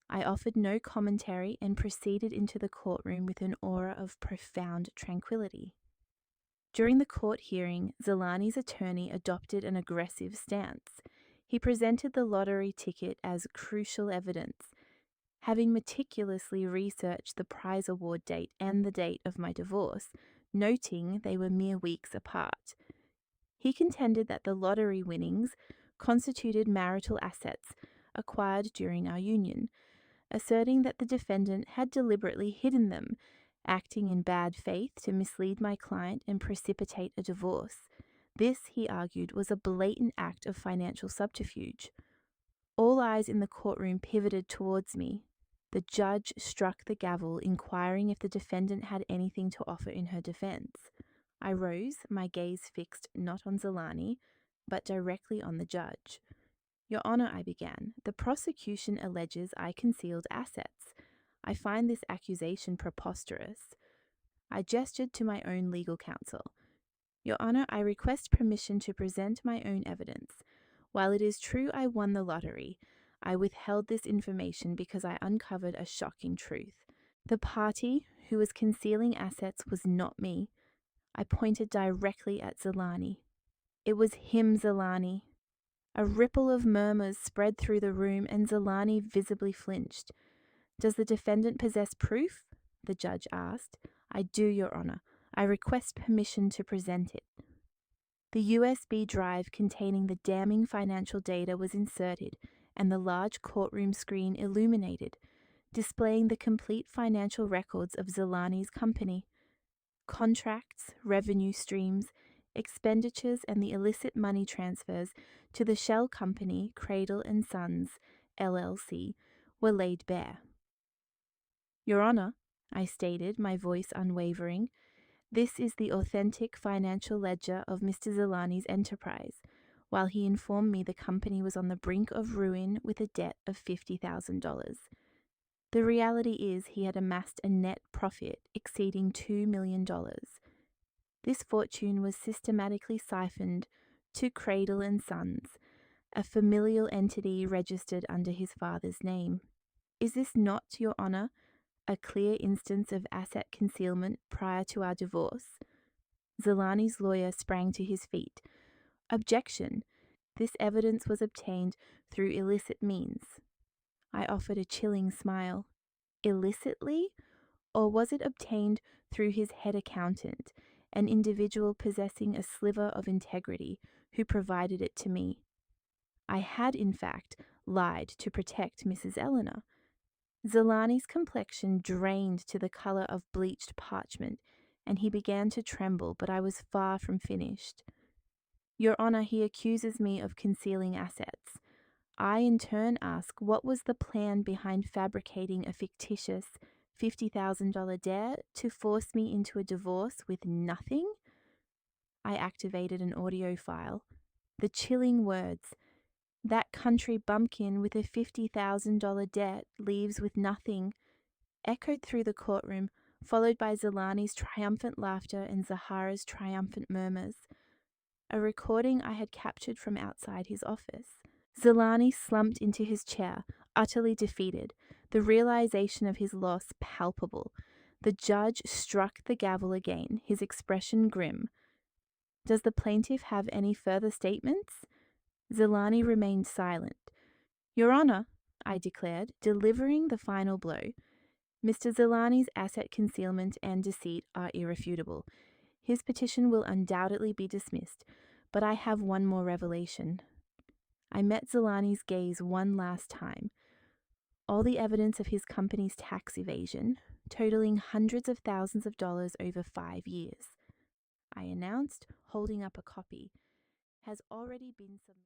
I offered no commentary and proceeded into the courtroom with an aura of profound tranquility. During the court hearing, Zolani's attorney adopted an aggressive stance. He presented the lottery ticket as crucial evidence. Having meticulously researched the prize award date and the date of my divorce, noting they were mere weeks apart, he contended that the lottery winnings constituted marital assets acquired during our union, asserting that the defendant had deliberately hidden them, acting in bad faith to mislead my client and precipitate a divorce. This, he argued, was a blatant act of financial subterfuge. All eyes in the courtroom pivoted towards me. The judge struck the gavel, inquiring if the defendant had anything to offer in her defense. I rose, my gaze fixed not on Zolani, but directly on the judge. Your Honor, I began, the prosecution alleges I concealed assets. I find this accusation preposterous. I gestured to my own legal counsel. Your Honor, I request permission to present my own evidence. While it is true I won the lottery, I withheld this information because I uncovered a shocking truth. The party who was concealing assets was not me. I pointed directly at Zolani. It was him, Zolani. A ripple of murmurs spread through the room, and Zolani visibly flinched. Does the defendant possess proof? The judge asked. I do, Your Honor. I request permission to present it. The USB drive containing the damning financial data was inserted, and the large courtroom screen illuminated, displaying the complete financial records of Zolani's company. Contracts, revenue streams, expenditures, and the illicit money transfers to the shell company Cradle & Sons, LLC, were laid bare. Your Honor, I stated, my voice unwavering, this is the authentic financial ledger of Mr. Zolani's enterprise, while he informed me the company was on the brink of ruin with a debt of $50,000. The reality is he had amassed a net profit exceeding $2 million. This fortune was systematically siphoned to Cradle & Sons, a familial entity registered under his father's name. Is this not, Your Honor, a clear instance of asset concealment prior to our divorce? Zolani's lawyer sprang to his feet. Objection. This evidence was obtained through illicit means. I offered a chilling smile. Illicitly? Or was it obtained through his head accountant, an individual possessing a sliver of integrity who provided it to me? I had, in fact, lied to protect Mrs. Eleanor. Zolani's complexion drained to the color of bleached parchment, and he began to tremble, but I was far from finished. Your Honor, he accuses me of concealing assets. I in turn ask, what was the plan behind fabricating a fictitious $50,000 debt to force me into a divorce with nothing? I activated an audio file. The chilling words, that country bumpkin with a $50,000 debt leaves with nothing, echoed through the courtroom, followed by Zolani's triumphant laughter and Zahara's triumphant murmurs. A recording I had captured from outside his office. Zolani slumped into his chair, utterly defeated, the realization of his loss palpable. The judge struck the gavel again, his expression grim. Does the plaintiff have any further statements? Zelani remained silent. Your Honour, I declared, delivering the final blow. Mr. Zelani's asset concealment and deceit are irrefutable. His petition will undoubtedly be dismissed, but I have one more revelation. I met Zelani's gaze one last time. All the evidence of his company's tax evasion, totaling hundreds of thousands of dollars over 5 years, I announced, holding up a copy, has already been submitted.